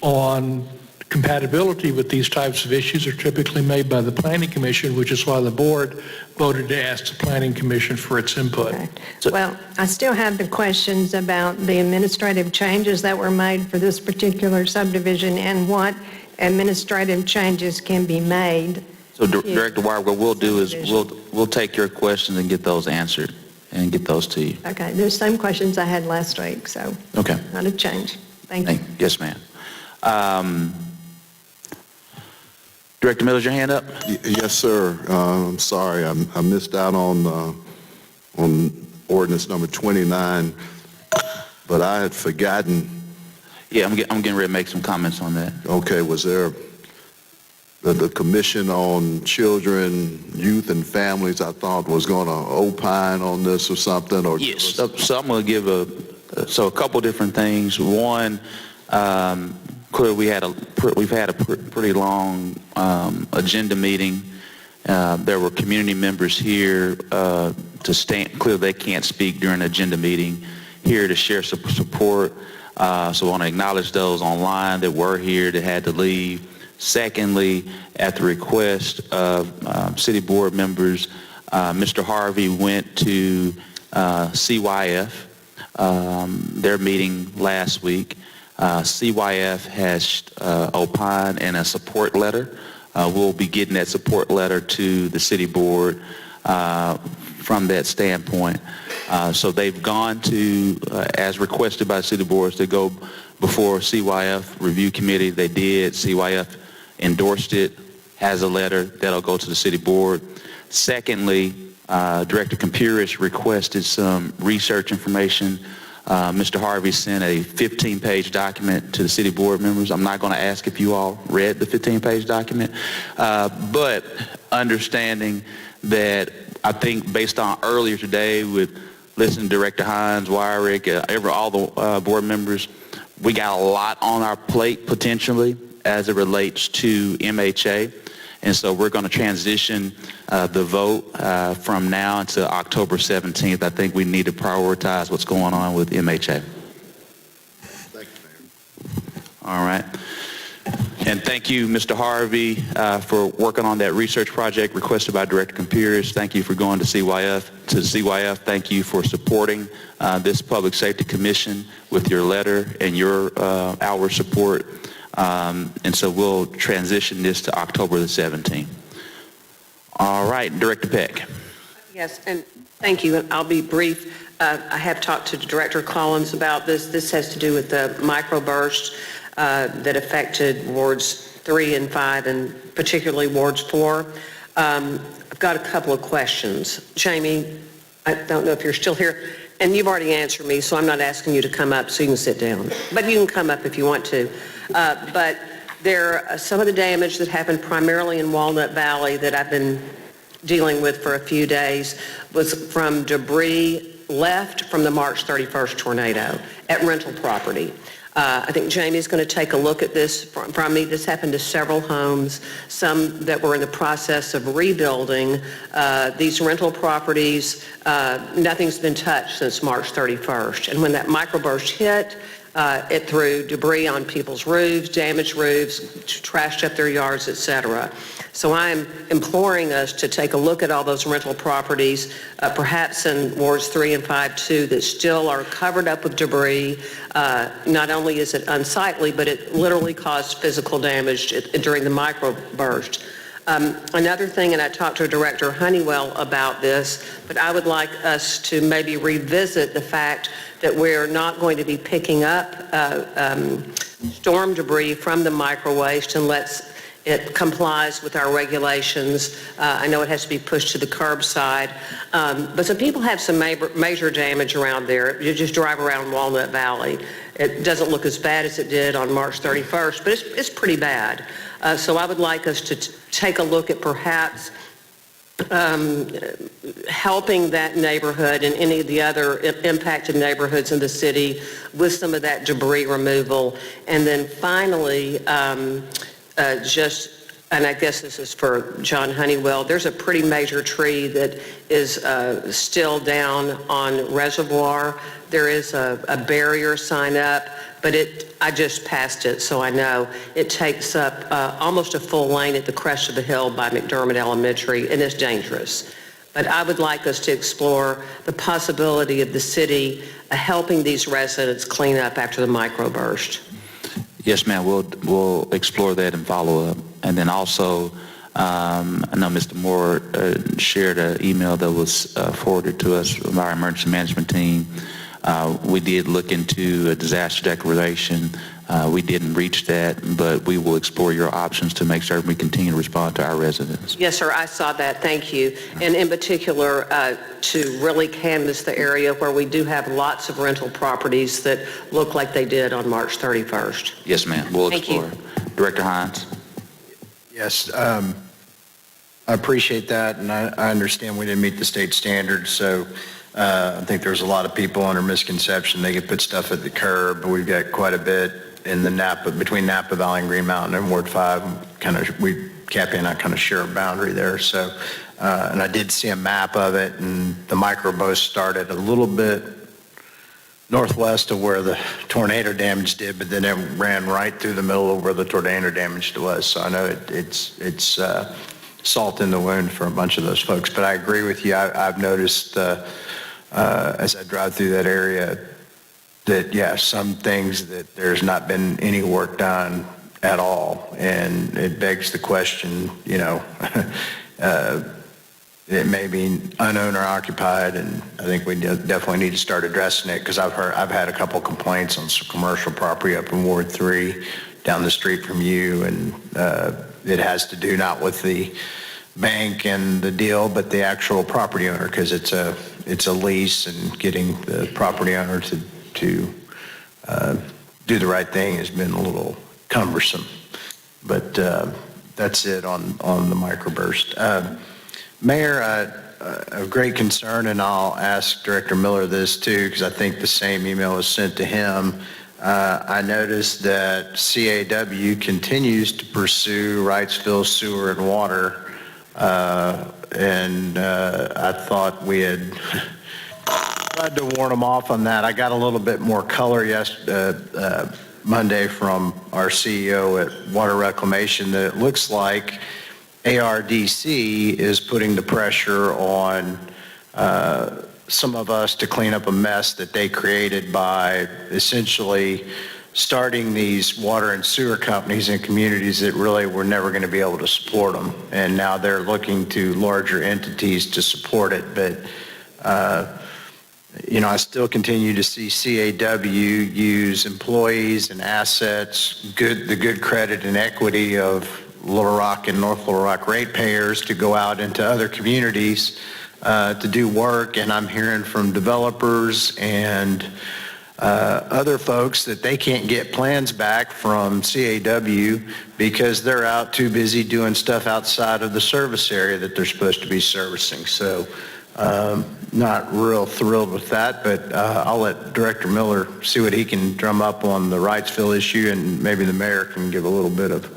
on compatibility with these types of issues are typically made by the planning commission, which is why the board voted to ask the planning commission for its input. Okay. Well, I still have the questions about the administrative changes that were made for this particular subdivision and what administrative changes can be made. So Director Wire, what we'll do is we'll take your questions and get those answered and get those to you. Okay, there's some questions I had last week, so Okay. not a change. Thank you. Yes, ma'am. Director Miller's your hand up? Yes, sir. I'm sorry, I missed out on ordinance number 29, but I had forgotten. Yeah, I'm getting ready to make some comments on that. Okay, was there the Commission on Children, Youth, and Families, I thought was going to opine on this or something? Or Yes, so I'm going to give a couple different things. One, clearly we've had a pretty long agenda meeting. There were community members here to stand. Clearly they can't speak during an agenda meeting, here to share support. So I want to acknowledge those online that were here that had to leave. Secondly, at the request of city board members, Mr. Harvey went to CYF, their meeting last week. CYF has opined in a support letter. We'll be getting that support letter to the city board from that standpoint. So they've gone to, as requested by city boards, to go before CYF review committee. They did. CYF endorsed it, has a letter that'll go to the city board. Secondly, Director Campuris requested some research information. Mr. Harvey sent a 15-page document to the city board members. I'm not going to ask if you all read the 15-page document, but understanding that I think based on earlier today with listening to Director Hines, Wyrick, all the board members, we got a lot on our plate potentially as it relates to MHA. And so we're going to transition the vote from now until October 17th. I think we need to prioritize what's going on with MHA. Thank you, Mayor. All right. And thank you, Mr. Harvey, for working on that research project requested by Director Campuris. Thank you for going to CYF. Thank you for supporting this Public Safety Commission with your letter and our support. And so we'll transition this to October the 17th. All right, Director Peck. Yes, and thank you. And I'll be brief. I have talked to Director Collins about this. This has to do with the microburst that affected wards 3 and 5, and particularly wards 4. I've got a couple of questions. Jamie, I don't know if you're still here, and you've already answered me, so I'm not asking you to come up so you can sit down. But you can come up if you want to. But some of the damage that happened primarily in Walnut Valley that I've been dealing with for a few days was from debris left from the March 31st tornado at rental property. I think Jamie's going to take a look at this from me. This happened to several homes, some that were in the process of rebuilding. These rental properties, nothing's been touched since March 31st. And when that microburst hit, it threw debris on people's roofs, damaged roofs, trashed up their yards, etc. So I'm imploring us to take a look at all those rental properties, perhaps in wards 3 and 5 too, that still are covered up with debris. Not only is it unsightly, but it literally caused physical damage during the microburst. Another thing, and I talked to Director Honeywell about this, but I would like us to maybe revisit the fact that we're not going to be picking up storm debris from the micro waste unless it complies with our regulations. I know it has to be pushed to the curbside, but some people have some major damage around there. You just drive around Walnut Valley. It doesn't look as bad as it did on March 31st, but it's pretty bad. So I would like us to take a look at perhaps helping that neighborhood and any of the other impacted neighborhoods in the city with some of that debris removal. And then finally, and I guess this is for John Honeywell, there's a pretty major tree that is still down on Reservoir. There is a barrier sign up, but I just passed it, so I know. It takes up almost a full lane at the crest of the hill by McDermott Elementary, and it's dangerous. But I would like us to explore the possibility of the city helping these residents clean up after the microburst. Yes, ma'am, we'll explore that and follow up. And then also, I know Mr. Moore shared an email that was forwarded to us from our emergency management team. We did look into a disaster declaration. We didn't reach that, but we will explore your options to make sure we continue to respond to our residents. Yes, sir, I saw that. Thank you. And in particular, to really canvass the area where we do have lots of rental properties that look like they did on March 31st. Yes, ma'am, we'll Thank explore. you. Director Hines. Yes, I appreciate that, and I understand we didn't meet the state standards, so I think there's a lot of people under misconception they could put stuff at the curb, but we've got quite a bit in the between Napa Valley and Green Mountain and Ward 5. Cappy and I kind of share a boundary there, so, and I did see a map of it, and the microburst started a little bit northwest of where the tornado damage did, but then it ran right through the middle of where the tornado damage was. So I know it's salt in the wound for a bunch of those folks. But I agree with you. I've noticed as I drive through that area that, yeah, some things that there's not been any work done at all. And it begs the question, you know, it may be unowner occupied, and I think we definitely need to start addressing it, because I've had a couple complaints on some commercial property up in Ward 3 down the street from you, and it has to do not with the bank and the deal, but the actual property owner, because it's a lease, and getting the property owner to do the right thing has been a little cumbersome. But that's it on the microburst. Mayor, a great concern, and I'll ask Director Miller this too, because I think the same email was sent to him. I noticed that CAW continues to pursue Wrightsville Sewer and Water, and I thought we had tried to warn them off on that. I got a little bit more color Monday from our CEO at Water Reclamation that it looks like ARDC is putting the pressure on some of us to clean up a mess that they created by essentially starting these water and sewer companies in communities that really were never going to be able to support them. And now they're looking to larger entities to support it. But, you know, I still continue to see CAW use employees and assets, the good credit and equity of Little Rock and North Little Rock ratepayers to go out into other communities to do work. And I'm hearing from developers and other folks that they can't get plans back from CAW because they're out too busy doing stuff outside of the service area that they're supposed to be servicing. So not real thrilled with that, but I'll let Director Miller see what he can drum up on the Wrightsville issue, and maybe the mayor can give a little bit of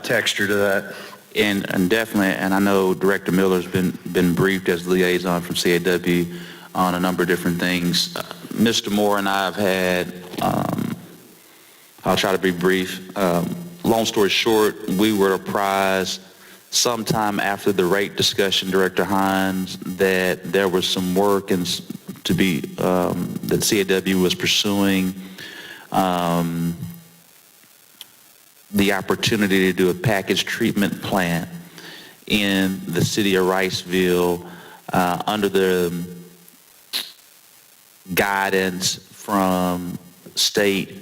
texture to that. And definitely, and I know Director Miller's been briefed as liaison from CAW on a number of different things. Mr. Moore and I have had, I'll try to be brief. Long story short, we were apprised sometime after the rate discussion, Director Hines, that there was some work that CAW was pursuing the opportunity to do a package treatment plant in the city of Riceville under the guidance from state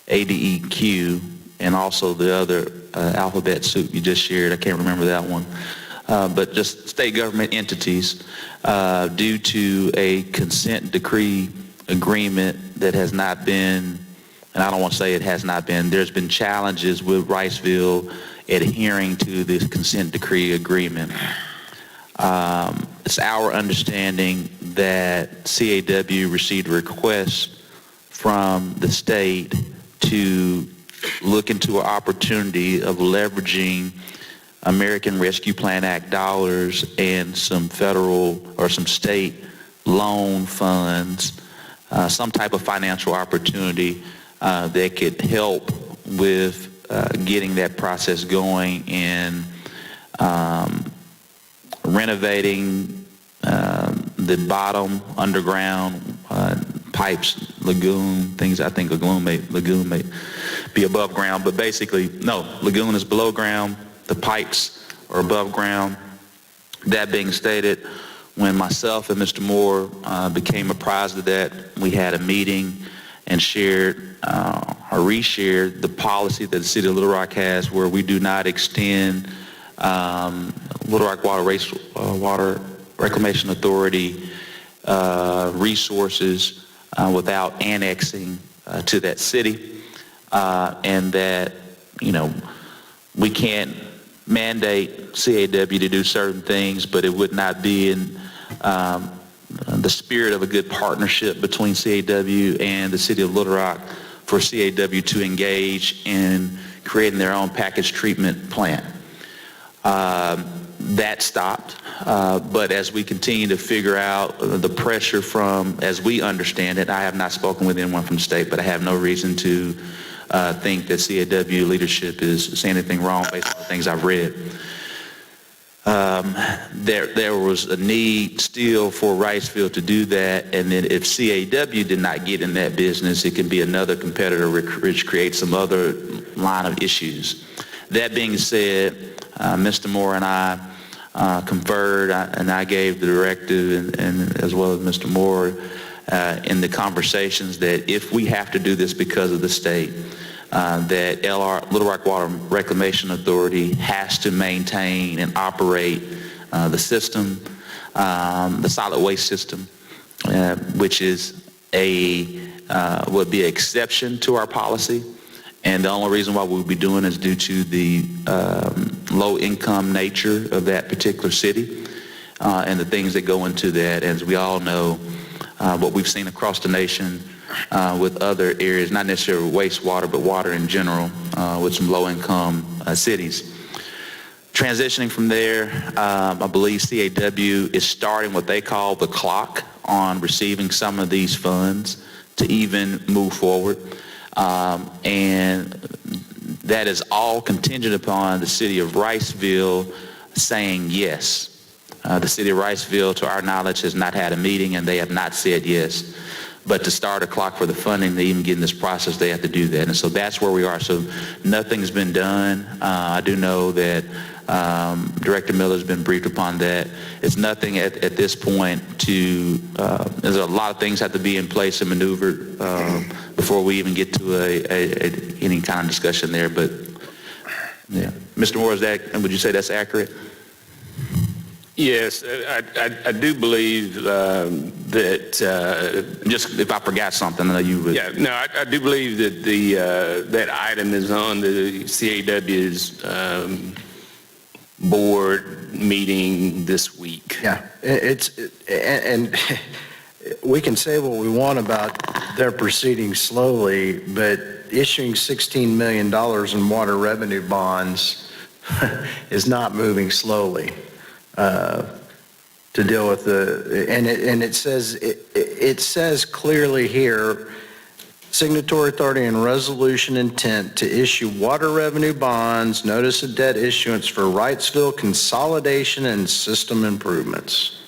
ADEQ and also the other alphabet soup you just shared. I can't remember that one. But just state government entities due to a consent decree agreement that has not been, and I don't want to say it has not been, there's been challenges with Riceville adhering to this consent decree agreement. It's our understanding that CAW received a request from the state to look into an opportunity of leveraging American Rescue Plan Act dollars and some federal or some state loan funds, some type of financial opportunity that could help with getting that process going and renovating the bottom underground pipes, lagoon, things. I think lagoon may be above ground, but basically, no, lagoon is below ground. The pipes are above ground. That being stated, when myself and Mr. Moore became apprised of that, we had a meeting and shared or reshared the policy that the City of Little Rock has where we do not extend Little Rock Water Reclamation Authority resources without annexing to that city, and that, you know, we can't mandate CAW to do certain things, but it would not be in the spirit of a good partnership between CAW and the City of Little Rock for CAW to engage in creating their own package treatment plant. That stopped, but as we continue to figure out the pressure from, as we understand it, I have not spoken with anyone from the state, but I have no reason to think that CAW leadership is saying anything wrong based on the things I've read. There was a need still for Riceville to do that, and then if CAW did not get in that business, it could be another competitor which creates some other line of issues. That being said, Mr. Moore and I conferred, and I gave the directive, and as well as Mr. Moore, in the conversations that if we have to do this because of the state, that Little Rock Water Reclamation Authority has to maintain and operate the system, the solid waste system, which is would be an exception to our policy. And the only reason why we'll be doing it is due to the low-income nature of that particular city and the things that go into that. As we all know, what we've seen across the nation with other areas, not necessarily wastewater, but water in general, with some low-income cities. Transitioning from there, I believe CAW is starting what they call the clock on receiving some of these funds to even move forward. And that is all contingent upon the city of Riceville saying yes. The city of Riceville, to our knowledge, has not had a meeting and they have not said yes. But to start a clock for the funding, to even get in this process, they have to do that. And so that's where we are. So nothing's been done. I do know that Director Miller's been briefed upon that. It's nothing at this point to, there's a lot of things have to be in place and maneuvered before we even get to any kind of discussion there. But yeah, Mr. Moore, would you say that's accurate? Yes, I do believe that. Just if I forgot something, I know you would. Yeah, no, I do believe that that item is on the CAW's board meeting this week. Yeah, and we can say what we want about their proceeding slowly, but issuing $16 million in water revenue bonds is not moving slowly. To deal with it says clearly here, signatory authority and resolution intent to issue water revenue bonds, notice of debt issuance for Wrightsville consolidation and system improvements.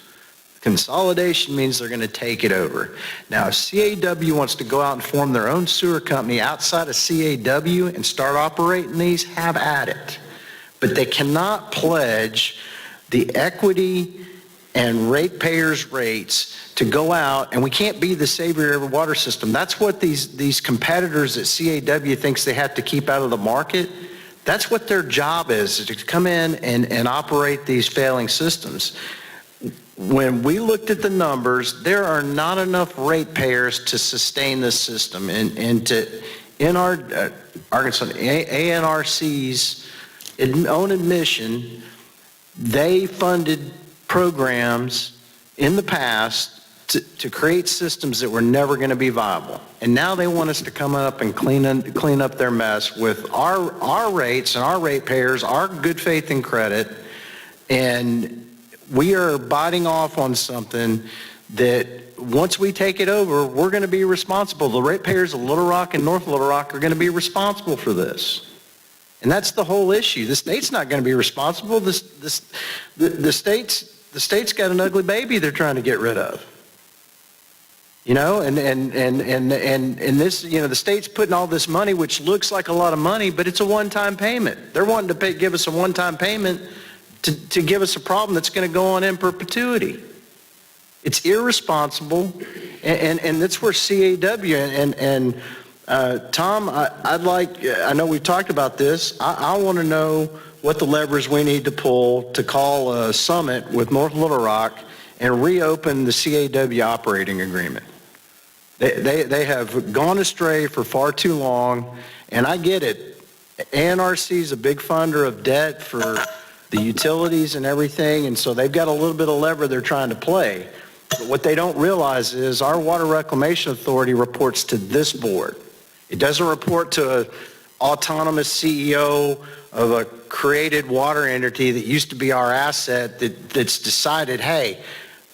Consolidation means they're going to take it over. Now, if CAW wants to go out and form their own sewer company outside of CAW and start operating these, have at it. But they cannot pledge the equity and ratepayers' rates to go out, and we can't be the savior of a water system. That's what these competitors that CAW thinks they have to keep out of the market. That's what their job is to come in and operate these failing systems. When we looked at the numbers, there are not enough ratepayers to sustain this system. And in our Arkansas ANRC's own admission, they funded programs in the past to create systems that were never going to be viable. And now they want us to come up and clean up their mess with our rates and our ratepayers, our good faith and credit, and we are biting off on something that once we take it over, we're going to be responsible. The ratepayers of Little Rock and North Little Rock are going to be responsible for this. And that's the whole issue. The state's not going to be responsible. The state's got an ugly baby they're trying to get rid of. You know, and this, you know, the state's putting all this money, which looks like a lot of money, but it's a one-time payment. They're wanting to give us a one-time payment to give us a problem that's going to go on in perpetuity. It's irresponsible, and that's where CAW and Tom, I know we've talked about this. I want to know what the levers we need to pull to call a summit with North Little Rock and reopen the CAW operating agreement. They have gone astray for far too long, and I get it. ANRC is a big funder of debt for the utilities and everything, and so they've got a little bit of lever they're trying to play. But what they don't realize is our Water Reclamation Authority reports to this board. It doesn't report to an autonomous CEO of a created water entity that used to be our asset that's decided, hey,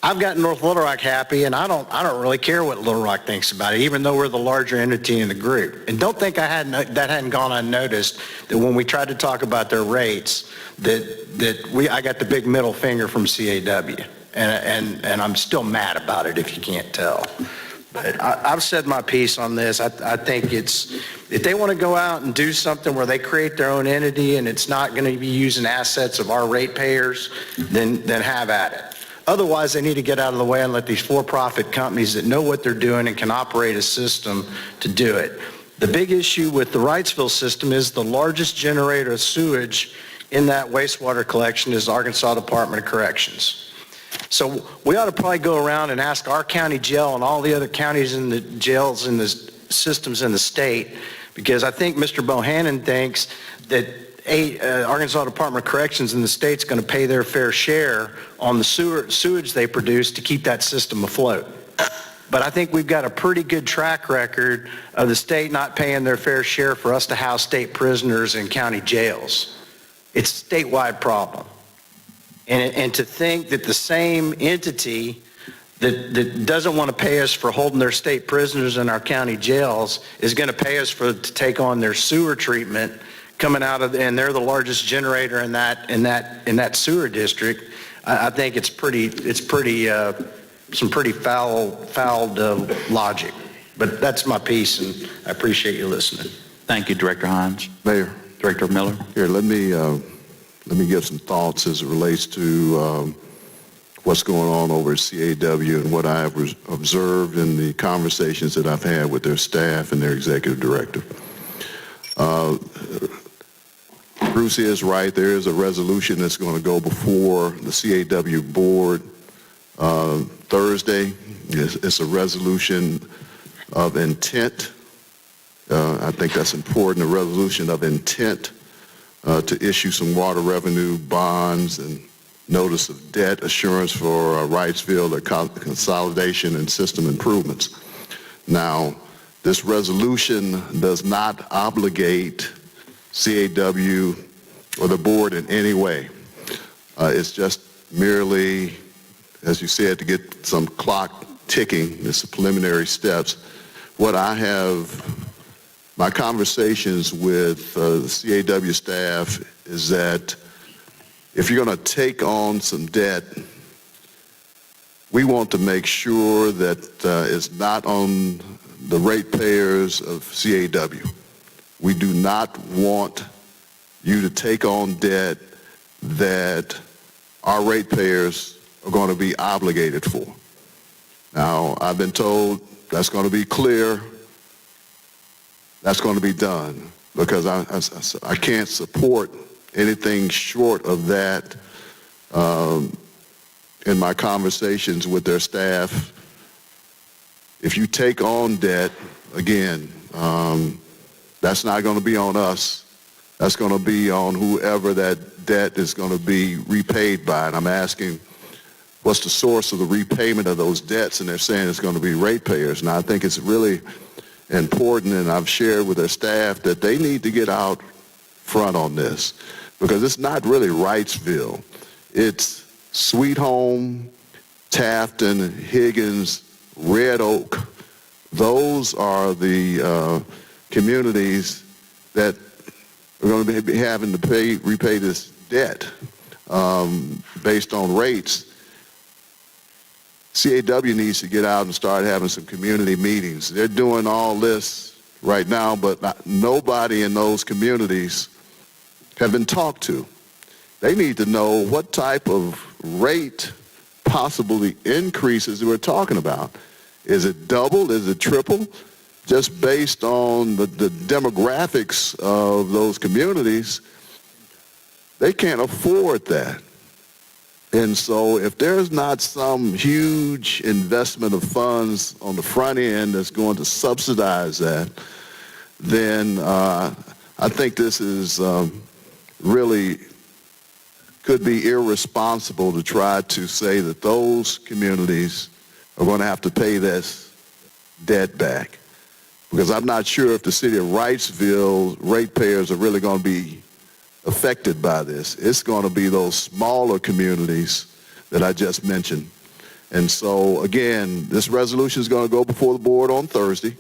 I've got North Little Rock happy, and I don't really care what Little Rock thinks about it, even though we're the larger entity in the group. And don't think that hadn't gone unnoticed, that when we tried to talk about their rates, I got the big middle finger from CAW. And I'm still mad about it, if you can't tell. But I've said my piece on this. I think if they want to go out and do something where they create their own entity and it's not going to be using assets of our ratepayers, then have at it. Otherwise, they need to get out of the way and let these for-profit companies that know what they're doing and can operate a system to do it. The big issue with the Wrightsville system is the largest generator of sewage in that wastewater collection is the Arkansas Department of Corrections. So we ought to probably go around and ask our county jail and all the other counties in the jails and the systems in the state, because I think Mr. Bohannon thinks that Arkansas Department of Corrections in the state's going to pay their fair share on the sewage they produce to keep that system afloat. But I think we've got a pretty good track record of the state not paying their fair share for us to house state prisoners in county jails. It's a statewide problem. And to think that the same entity that doesn't want to pay us for holding their state prisoners in our county jails is going to pay us to take on their sewer treatment coming out of, and they're the largest generator in that sewer district. I think it's some pretty fouled logic. But that's my piece, and I appreciate you listening. Thank you, Director Hines. Mayor. Director Miller. Here, let me give some thoughts as it relates to what's going on over at CAW and what I have observed in the conversations that I've had with their staff and their executive director. Bruce is right. There is a resolution that's going to go before the CAW board Thursday. It's a resolution of intent. I think that's important, a resolution of intent to issue some water revenue bonds and notice of debt assurance for Wrightsville, consolidation and system improvements. Now, this resolution does not obligate CAW or the board in any way. It's just merely, as you said, to get some clock ticking. It's the preliminary steps. What I have, my conversations with the CAW staff is that if you're going to take on some debt, we want to make sure that it's not on the ratepayers of CAW. We do not want you to take on debt that our ratepayers are going to be obligated for. Now, I've been told that's going to be clear. That's going to be done, because I can't support anything short of that in my conversations with their staff. If you take on debt, again, that's not going to be on us. That's going to be on whoever that debt is going to be repaid by. And I'm asking, what's the source of the repayment of those debts? And they're saying it's going to be ratepayers. And I think it's really important, and I've shared with their staff, that they need to get out front on this, because it's not really Wrightsville. It's Sweet Home, Tafton, Higgins, Red Oak. Those are the communities that are going to be having to repay this debt based on rates. CAW needs to get out and start having some community meetings. They're doing all this right now, but nobody in those communities have been talked to. They need to know what type of rate possibly increases we're talking about. Is it double? Is it triple? Just based on the demographics of those communities, they can't afford that. And so if there's not some huge investment of funds on the front end that's going to subsidize that, then I think this is really could be irresponsible to try to say that those communities are going to have to pay this debt back. Because I'm not sure if the city of Wrightsville ratepayers are really going to be affected by this. It's going to be those smaller communities that I just mentioned. And so, again, this resolution is going to go before the board on Thursday.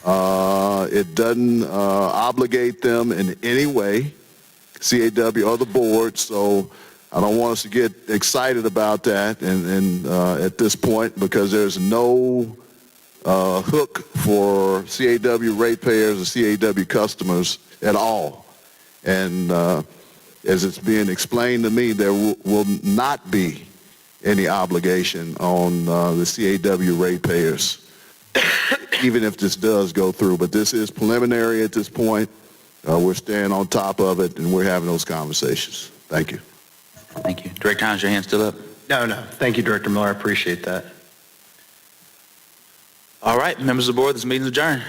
It doesn't obligate them in any way, CAW or the board, so I don't want us to get excited about that and at this point, because there's no hook for CAW ratepayers or CAW customers at all. And as it's being explained to me, there will not be any obligation on the CAW ratepayers, even if this does go through. But this is preliminary at this point. We're staying on top of it, and we're having those conversations. Thank you. Thank you. Director Hines, your hand still up? No. Thank you, Director Miller. I appreciate that. All right, members of the board, this meeting is adjourned.